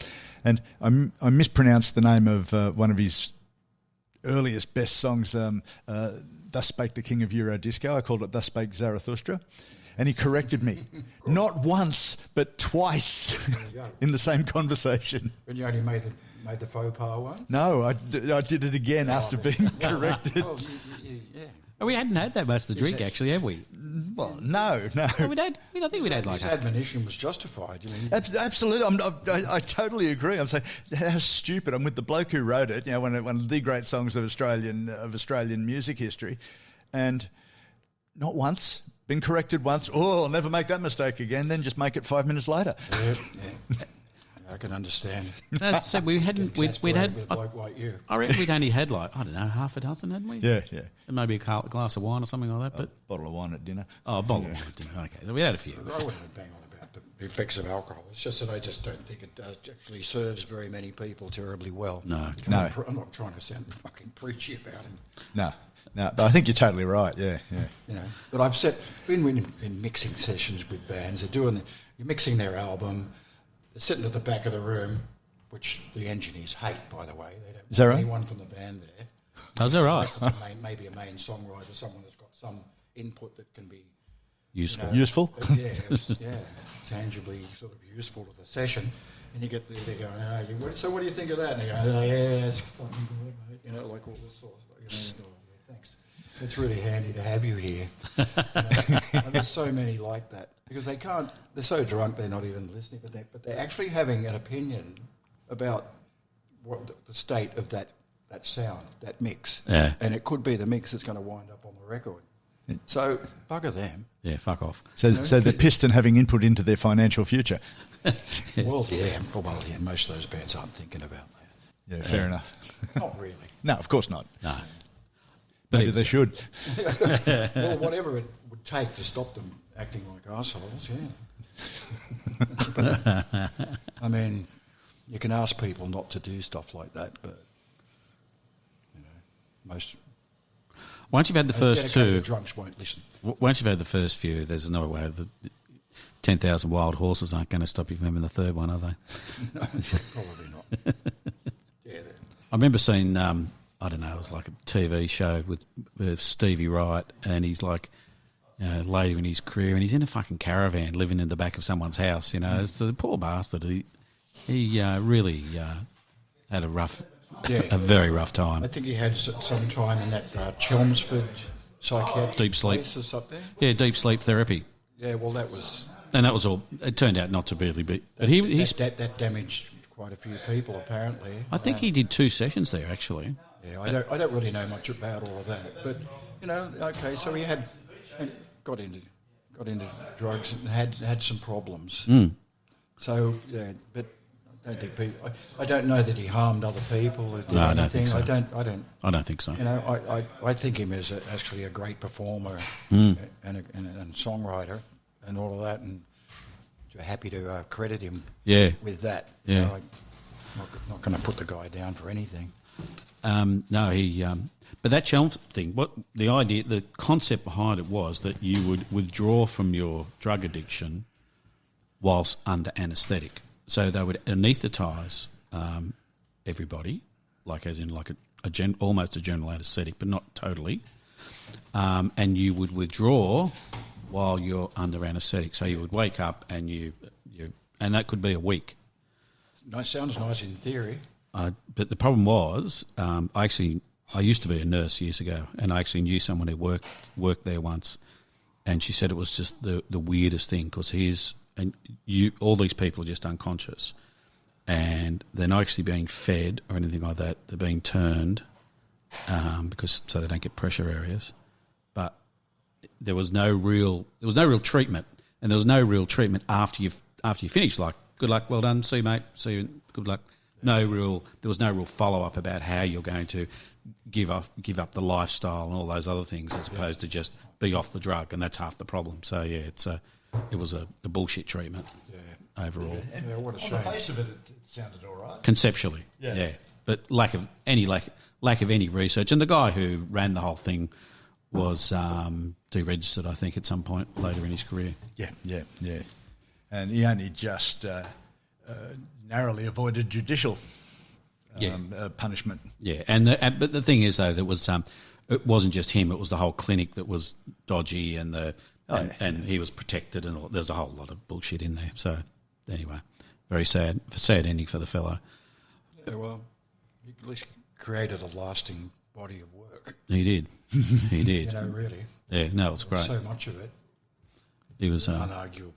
and I mispronounced the name of one of his earliest best songs, Thus Spake the King of Euro Disco. I called it Thus Spake Zarathustra. And he corrected me, not once, but twice in the same conversation.
And you only made the faux pas once?
No, I did it again after being corrected.
Oh, we hadn't had that much to drink, actually, have we?
Well, no.
Well, I think we'd had like...
His admonition was justified. You mean?
Absolutely. I totally agree. I'm saying, how stupid. I'm with the bloke who wrote it, you know, one of the great songs of Australian music history, and not once... Been corrected once. Oh, I'll never make that mistake again. Then just make it 5 minutes later.
Yeah. I can understand.
So we hadn't. We'd had.
A bloke like you.
I reckon we'd only had like, I don't know, half a dozen, hadn't we?
Yeah.
And maybe a glass of wine or something like that. But
bottle of wine at dinner.
Oh, a bottle of wine at dinner. Okay, so we had a few.
I wouldn't bang on about the effects of alcohol. It's just that I just don't think it actually serves very many people terribly well.
No.
I'm not trying to sound fucking preachy about it.
No, but I think you're totally right. Yeah.
You know, but I've been in mixing sessions with bands. You're mixing their album. They're sitting at the back of the room, which the engineers hate, by the way. They don't
Is that
want
right?
anyone from the band there.
Oh, is that right?
Unless it's maybe a main songwriter, someone that's got some input that can be
Useful.
you know,
Useful?
Tangibly sort of useful to the session. And you get they're going, so what do you think of that? And they go, yeah, it's fucking good, mate. You know, like all this sort of stuff. You know, thanks. It's really handy to have you here. You know? And there's so many like that. Because they're so drunk they're not even listening, but they're actually having an opinion about what the state of that sound, that mix.
Yeah.
And it could be the mix that's going to wind up on the record. So, bugger them.
Yeah, fuck off.
So they're pissed and having input into their financial future.
Well, most of those bands aren't thinking about that.
Yeah, fair enough.
Not really.
No, of course not.
No.
Maybe they should.
Well, whatever it would take to stop them acting like assholes, yeah. But, I mean, you can ask people not to do stuff like that, but, you know, most...
Once you've had the first two...
drunks won't listen.
Once you've had the first few, there's no way. 10,000 Wild Horses aren't going to stop you from having the third one, are they?
No, probably not. Yeah.
I remember seeing, I don't know, it was like a TV show with Stevie Wright, and he's like later in his career, and he's in a fucking caravan living in the back of someone's house, you know. So the poor bastard, he really had a very rough time.
I think he had some time in that Chelmsford psychiatric
Deep sleep.
place or something.
Yeah, deep sleep therapy.
Yeah, well, that was...
And that was all. It turned out not to really be. But
that damaged quite a few people, apparently.
I think he did 2 sessions there, actually.
Yeah, I don't really know much about all of that, but you know, okay. So he got into drugs and had some problems.
Mm.
So yeah, but I don't know that he harmed other people. Or did
No, I
anything.
don't think so.
I don't think
so.
You know, I think him as actually a great performer
Mm.
and a songwriter and all of that, and happy to credit him with that.
Yeah.
You know, I'm not going to put the guy down for anything.
No, he. But that Chelmsford thing, the concept behind it was that you would withdraw from your drug addiction whilst under anaesthetic. So they would anaesthetise everybody, like as in like almost a general anaesthetic, but not totally. And you would withdraw while you're under anaesthetic. So you would wake up and and that could be a week.
Sounds nice in theory.
But the problem was, I used to be a nurse years ago, and I actually knew someone who worked there once, and she said it was just the weirdest thing because all these people are just unconscious, and they're not actually being fed or anything like that. They're being turned so they don't get pressure areas, but there was no real treatment, and there was no real treatment after you finish. Like, good luck, well done, see you, mate, see you, good luck. There was no real follow up about how you're going to give up the lifestyle and all those other things, as opposed to just be off the drug, and that's half the problem. So yeah, it was a bullshit treatment overall.
And
what a
on
shame.
the face of it, it sounded all right.
Conceptually, yeah, but lack of any research. And the guy who ran the whole thing was deregistered, I think, at some point later in his career.
Yeah. And he only just narrowly avoided judicial punishment.
Yeah, but the thing is, though, it wasn't just him; it was the whole clinic that was dodgy, and and he was protected, and there's a whole lot of bullshit in there. So anyway, very sad ending for the fellow.
Yeah, well, he at least created a lasting body of work.
He did.
You know, really.
Yeah, no, it's great.
So much of it.
He was
unarguably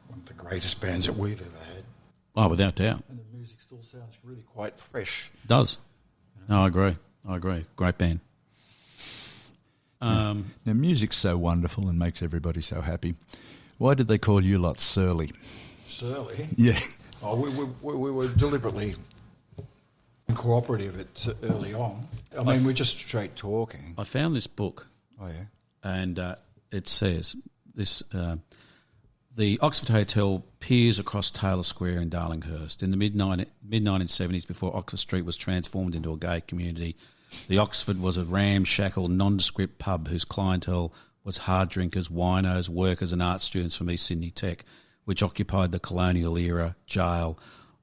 one of the greatest bands that we've ever had.
Oh, without doubt.
And the music still sounds really quite fresh.
It does. No, I agree. Great band.
Now, music's so wonderful and makes everybody so happy. Why did they call you lot surly?
Surly?
Yeah.
Oh, we were deliberately cooperative early on. I mean, we're just straight talking.
I found this book.
Oh, yeah?
And it says this... the Oxford Hotel peers across Taylor Square in Darlinghurst. In the mid-1970s, before Oxford Street was transformed into a gay community, the Oxford was a ramshackle, nondescript pub whose clientele was hard drinkers, winos, workers and art students from East Sydney Tech, which occupied the colonial-era jail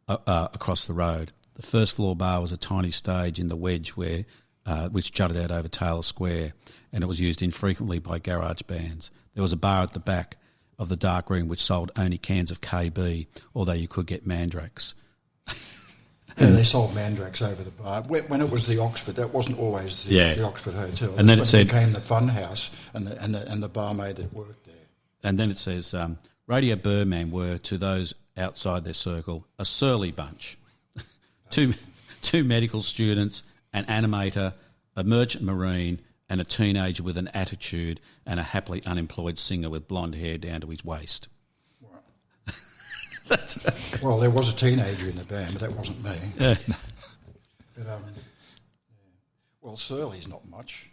across the road. The first floor bar was a tiny stage in the wedge which jutted out over Taylor Square, and it was used infrequently by garage bands. There was a bar at the back of the dark room which sold only cans of KB, although you could get Mandrax.
Yeah, they sold Mandrax over the bar. When it was the Oxford, that wasn't always the Oxford Hotel.
And then it
became the Fun House and the barmaid that worked there.
And then it says, Radio Birdman were, to those outside their circle, a surly bunch. two medical students, an animator, a merchant marine, and a teenager with an attitude, and a happily unemployed singer with blonde hair down to his waist.
Well, there was a teenager in the band, but that wasn't me.
Yeah.
But, well, surly's not much.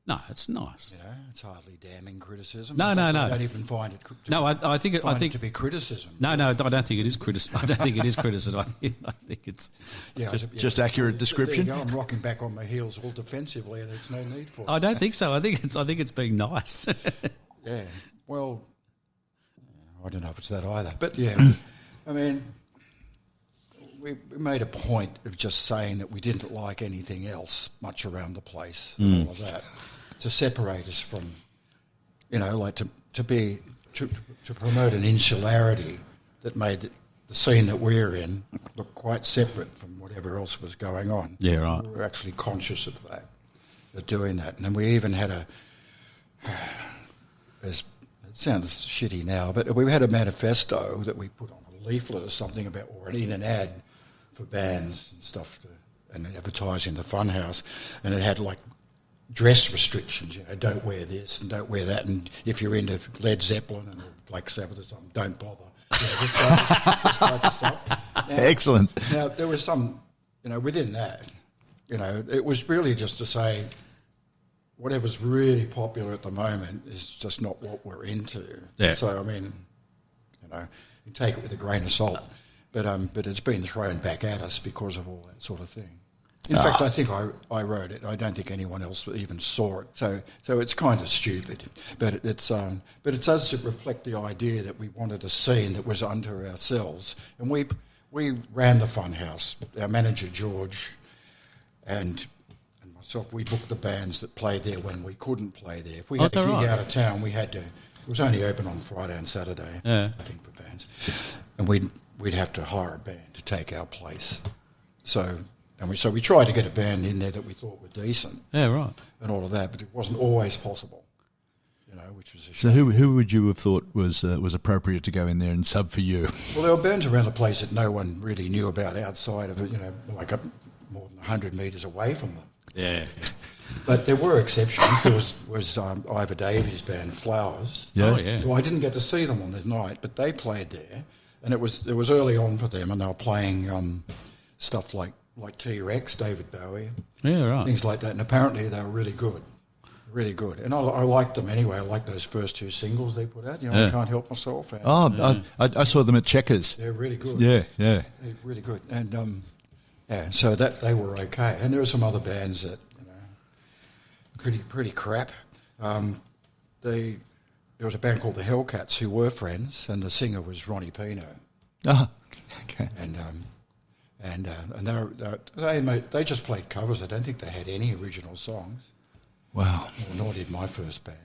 No, it's nice.
You know, it's hardly damning criticism.
No.
I don't even find it.
I think it
to be criticism.
No, I don't think it is criticism. I don't think it is criticism. I think it's
just accurate description.
There you go. I'm rocking back on my heels all defensively, and there's no need for it.
I don't think so. I think it's being nice.
Yeah. Well, I don't know if it's that either. But yeah, I mean, we made a point of just saying that we didn't like anything else much around the place and all of that to separate us from, like to promote an insularity that made the scene that we're in look quite separate from whatever else was going on.
Yeah, right.
We were actually conscious of that, of doing that. And then we even had it sounds shitty now, but we had a manifesto that we put on a leaflet or something about, or in an ad for bands and stuff, and advertising the Funhouse, and it had like dress restrictions, don't wear this and don't wear that, and if you're into Led Zeppelin and Black Sabbath or something, don't bother. This type of stuff. Now,
Excellent.
Now, there was some, within that, it was really just to say whatever's really popular at the moment is just not what we're into.
Yeah.
So, I mean, you take it with a grain of salt. But it's been thrown back at us because of all that sort of thing. In fact, I think I wrote it. I don't think anyone else even saw it. So it's kind of stupid. But it does reflect the idea that we wanted a scene that was unto ourselves. And we ran the Funhouse. Our manager, George, and myself, we booked the bands that played there when we couldn't play there. If we had to gig out of town, we had to. It was only open on Friday and Saturday, I think, for bands. And we'd have to hire a band to take our place. So we tried to get a band in there that we thought were decent.
Yeah, right.
And all of that, but it wasn't always possible. Which was a
So who would you have thought was appropriate to go in there and sub for you?
Well, there were bands around the place that no one really knew about outside of it. Like up more than 100 metres away from them.
Yeah.
But there were exceptions. There was Ivor Davies' band Flowers.
Yeah.
Oh, yeah.
Well, I didn't get to see them on this night, but they played there, and it was early on for them, and they were playing stuff like T-Rex, David Bowie,
Yeah, right.
things like that. And apparently they were really good, really good. And I liked them anyway. I liked those first two singles they put out. I Can't Help Myself. And
I saw them at Checkers.
they're really good.
Yeah.
They're really good. And so that they were okay. And there were some other bands that pretty crap. There was a band called the Hellcats who were friends, and the singer was Ronnie Pino.
Oh, okay.
And they just played covers. I don't think they had any original songs.
Wow.
Nor did my first band.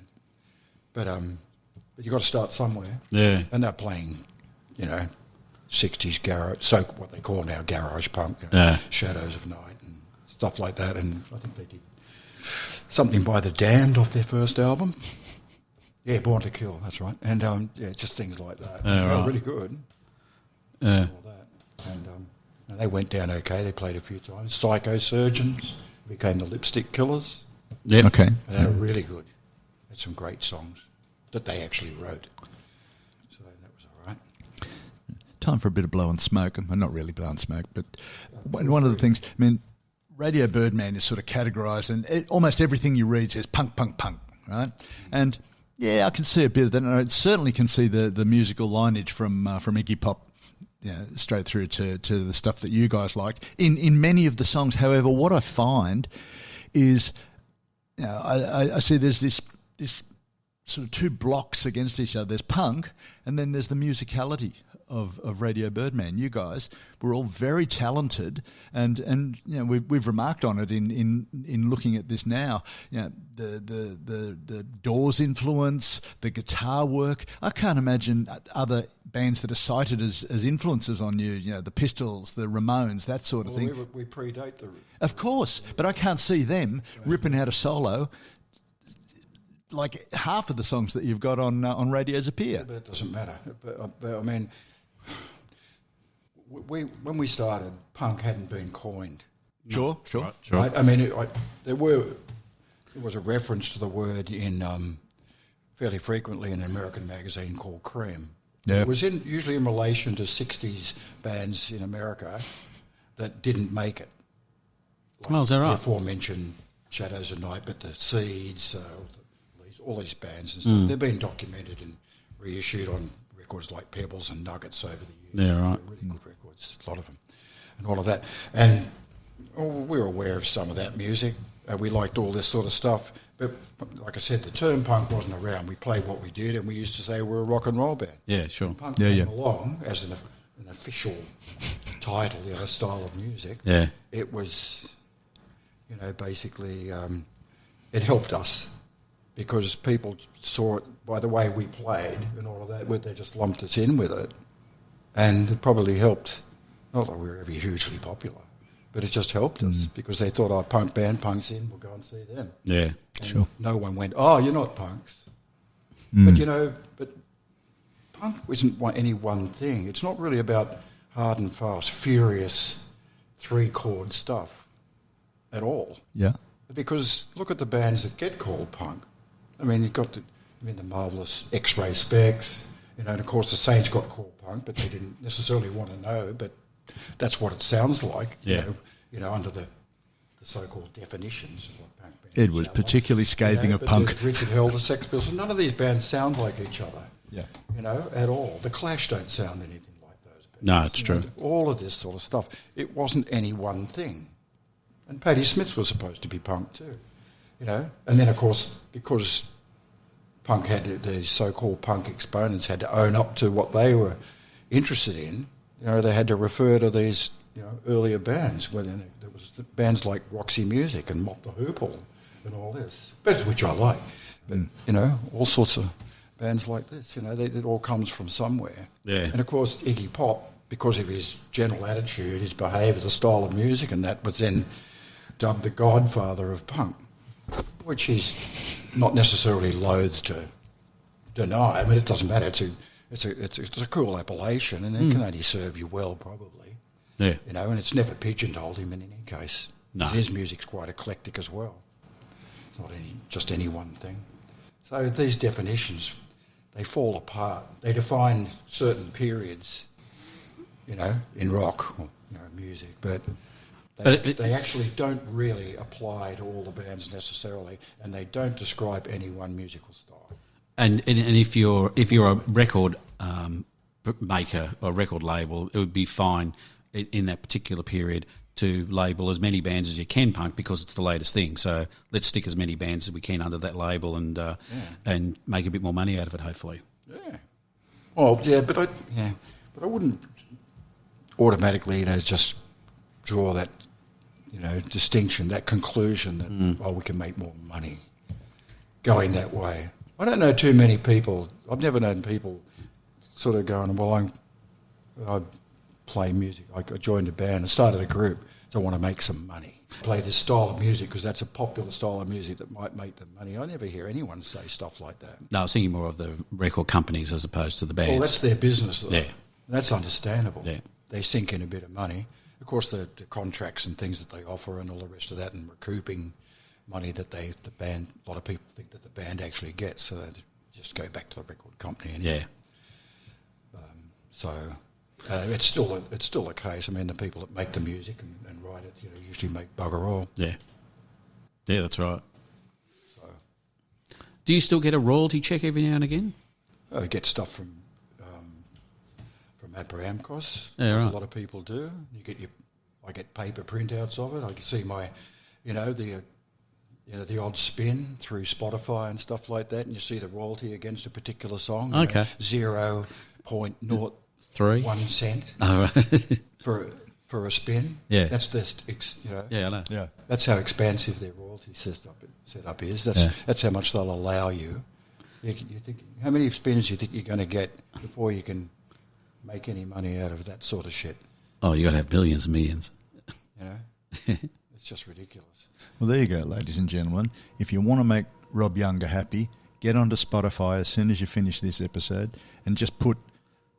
But you got to start somewhere.
Yeah.
And they're playing, 60s garage, so what they call now garage punk, Shadows of Night and stuff like that. And I think they did something by The Damned off their first album. Yeah, Born to Kill, that's right. And just things like that. They were really good.
Yeah.
All that. And they went down okay. They played a few times. Psychosurgeons became the Lipstick Killers.
Yeah.
Okay.
And they were really good. Had some great songs that they actually wrote. So that was all right.
Time for a bit of blow and smoke. Well, not really blow and smoke, but one of the things, Radio Birdman is sort of categorised, and almost everything you read says punk, punk, punk, right? And yeah, I can see a bit of that, and I certainly can see the musical lineage from Iggy Pop, straight through to the stuff that you guys liked in many of the songs. However, what I find is, I see there's this sort of two blocks against each other. There's punk, and then there's the musicality of Radio Birdman. You guys were all very talented, and we've remarked on it in looking at this now. The Doors influence, the guitar work. I can't imagine other bands that are cited as influences on you. The Pistols, the Ramones, that sort of thing.
We predate the.
Of course, but I can't see them ripping out a solo like half of the songs that you've got on Radio's Appear.
But it doesn't matter. But I mean, when we started, punk hadn't been coined.
Sure.
Right? I mean, there was a reference to the word in fairly frequently in an American magazine called Cream.
Yeah.
It was usually in relation to 60s bands in America that didn't make it.
Like is that right?
The aforementioned Shadows of Night, but the Seeds, all these bands and stuff, they've been documented and reissued on records like Pebbles and Nuggets over the years.
Yeah, right.
They're really good records, a lot of them, and all of that. And we were aware of some of that music. We liked all this sort of stuff. But like I said, the term punk wasn't around. We played what we did, and we used to say we're a rock and roll band.
Yeah, sure.
When punk came along as an official title, style of music.
Yeah.
It was, basically, it helped us because people saw it by the way we played and all of that. They just lumped us in with it, and it probably helped. Not that we were ever hugely popular, but it just helped us because they thought, punk band, punk's in, we'll go and see them.
Yeah,
and
sure.
No one went, you're not punks. But punk isn't any one thing. It's not really about hard and fast, furious, three-chord stuff at all.
Yeah.
Because look at the bands that get called punk. I mean, you've got the marvellous X-Ray Specs, and of course the Saints got called punk, but they didn't necessarily want to know, but that's what it sounds like, under the so-called definitions of what punk bands
Ed was
sound
particularly scathing of punk.
Richard Hell, the Sex Pistols, none of these bands sound like each other.
Yeah.
At all. The Clash don't sound anything like those bands.
No, it's true.
All of this sort of stuff. It wasn't any one thing. And Patti Smith was supposed to be punk too, And then, of course, because punk had these so-called punk exponents had to own up to what they were interested in, they had to refer to these, earlier bands. When there was the bands like Roxy Music and Mott the Hoople and all this, which I like. But, all sorts of bands like this, it all comes from somewhere.
Yeah.
And, of course, Iggy Pop, because of his general attitude, his behaviour, the style of music and that, was then dubbed the godfather of punk, which he's not necessarily loath to deny. I mean, it doesn't matter. It's a cool appellation, and it can only serve you well, probably.
Yeah.
And it's never pigeonholed him in any case.
No.
His music's quite eclectic as well. It's not just any one thing. So these definitions, they fall apart. They define certain periods, in rock or music, but they actually don't really apply to all the bands necessarily, and they don't describe any one musical style.
And if you're a record maker or record label, it would be fine in that particular period to label as many bands as you can punk because it's the latest thing. So let's stick as many bands as we can under that label and make a bit more money out of it, hopefully.
Yeah. Well, but I wouldn't automatically just draw that distinction, that conclusion that we can make more money going that way. I don't know too many people. I've never known people sort of going, I play music. I joined a band. I started a group, so I want to make some money. Play this style of music because that's a popular style of music that might make them money. I never hear anyone say stuff like that.
No, I was thinking more of the record companies as opposed to the bands.
Well, that's their business, though.
Yeah.
That's understandable.
Yeah.
They sink in a bit of money. Of course, the contracts and things that they offer and all the rest of that, and recouping money that the band, a lot of people think that the band actually gets, so they just go back to the record company. Anyway.
Yeah.
It's still the case. I mean, the people that make the music and write it, usually make bugger all.
Yeah. Yeah, that's right.
So,
do you still get a royalty check every now and again?
I get stuff from Amcos.
Yeah, right.
A lot of people do. I get paper printouts of it. I can see my, the odd spin through Spotify and stuff like that, and you see the royalty against a particular song.
Okay.
0.01 cent for a spin.
Yeah.
That's
Yeah, I know.
Yeah.
That's how expansive their royalty setup is. That's how much they'll allow you. You think, how many spins do you think you're going to get before you can make any money out of that sort of shit?
Oh, you got to have millions and millions.
It's just ridiculous.
Well, there you go, ladies and gentlemen. If you want to make Rob Younger happy, get onto Spotify as soon as you finish this episode and just put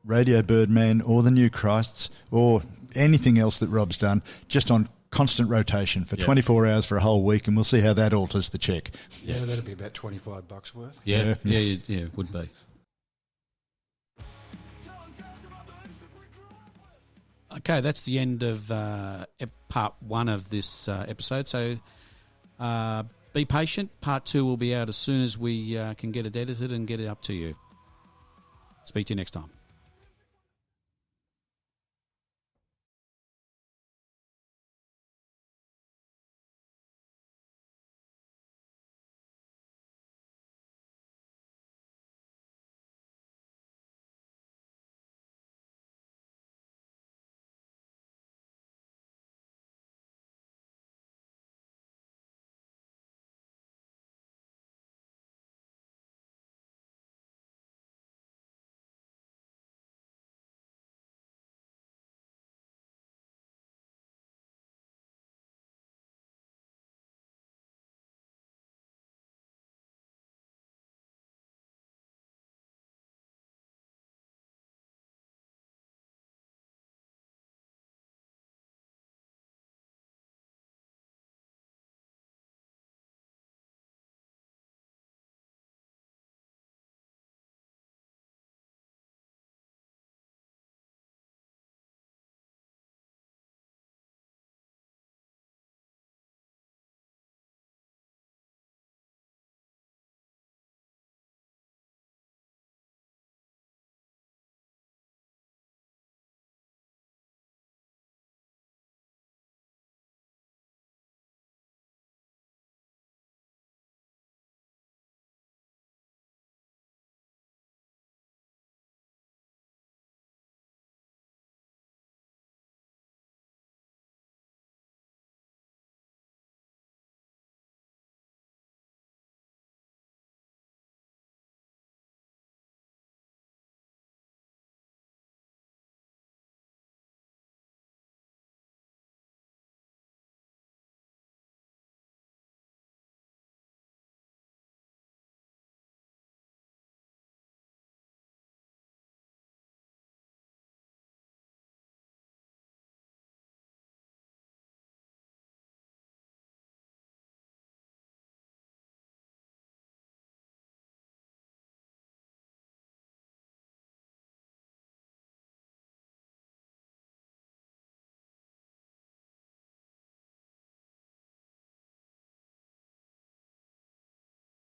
Radio Birdman or the New Christs or anything else that Rob's done just on constant rotation for 24 hours for a whole week, and we'll see how that alters the check.
Yeah, that'd be about $25 worth.
Yeah, it would be. Okay, that's the end of part one of this episode. So be patient. Part two will be out as soon as we can get it edited and get it up to you. Speak to you next time.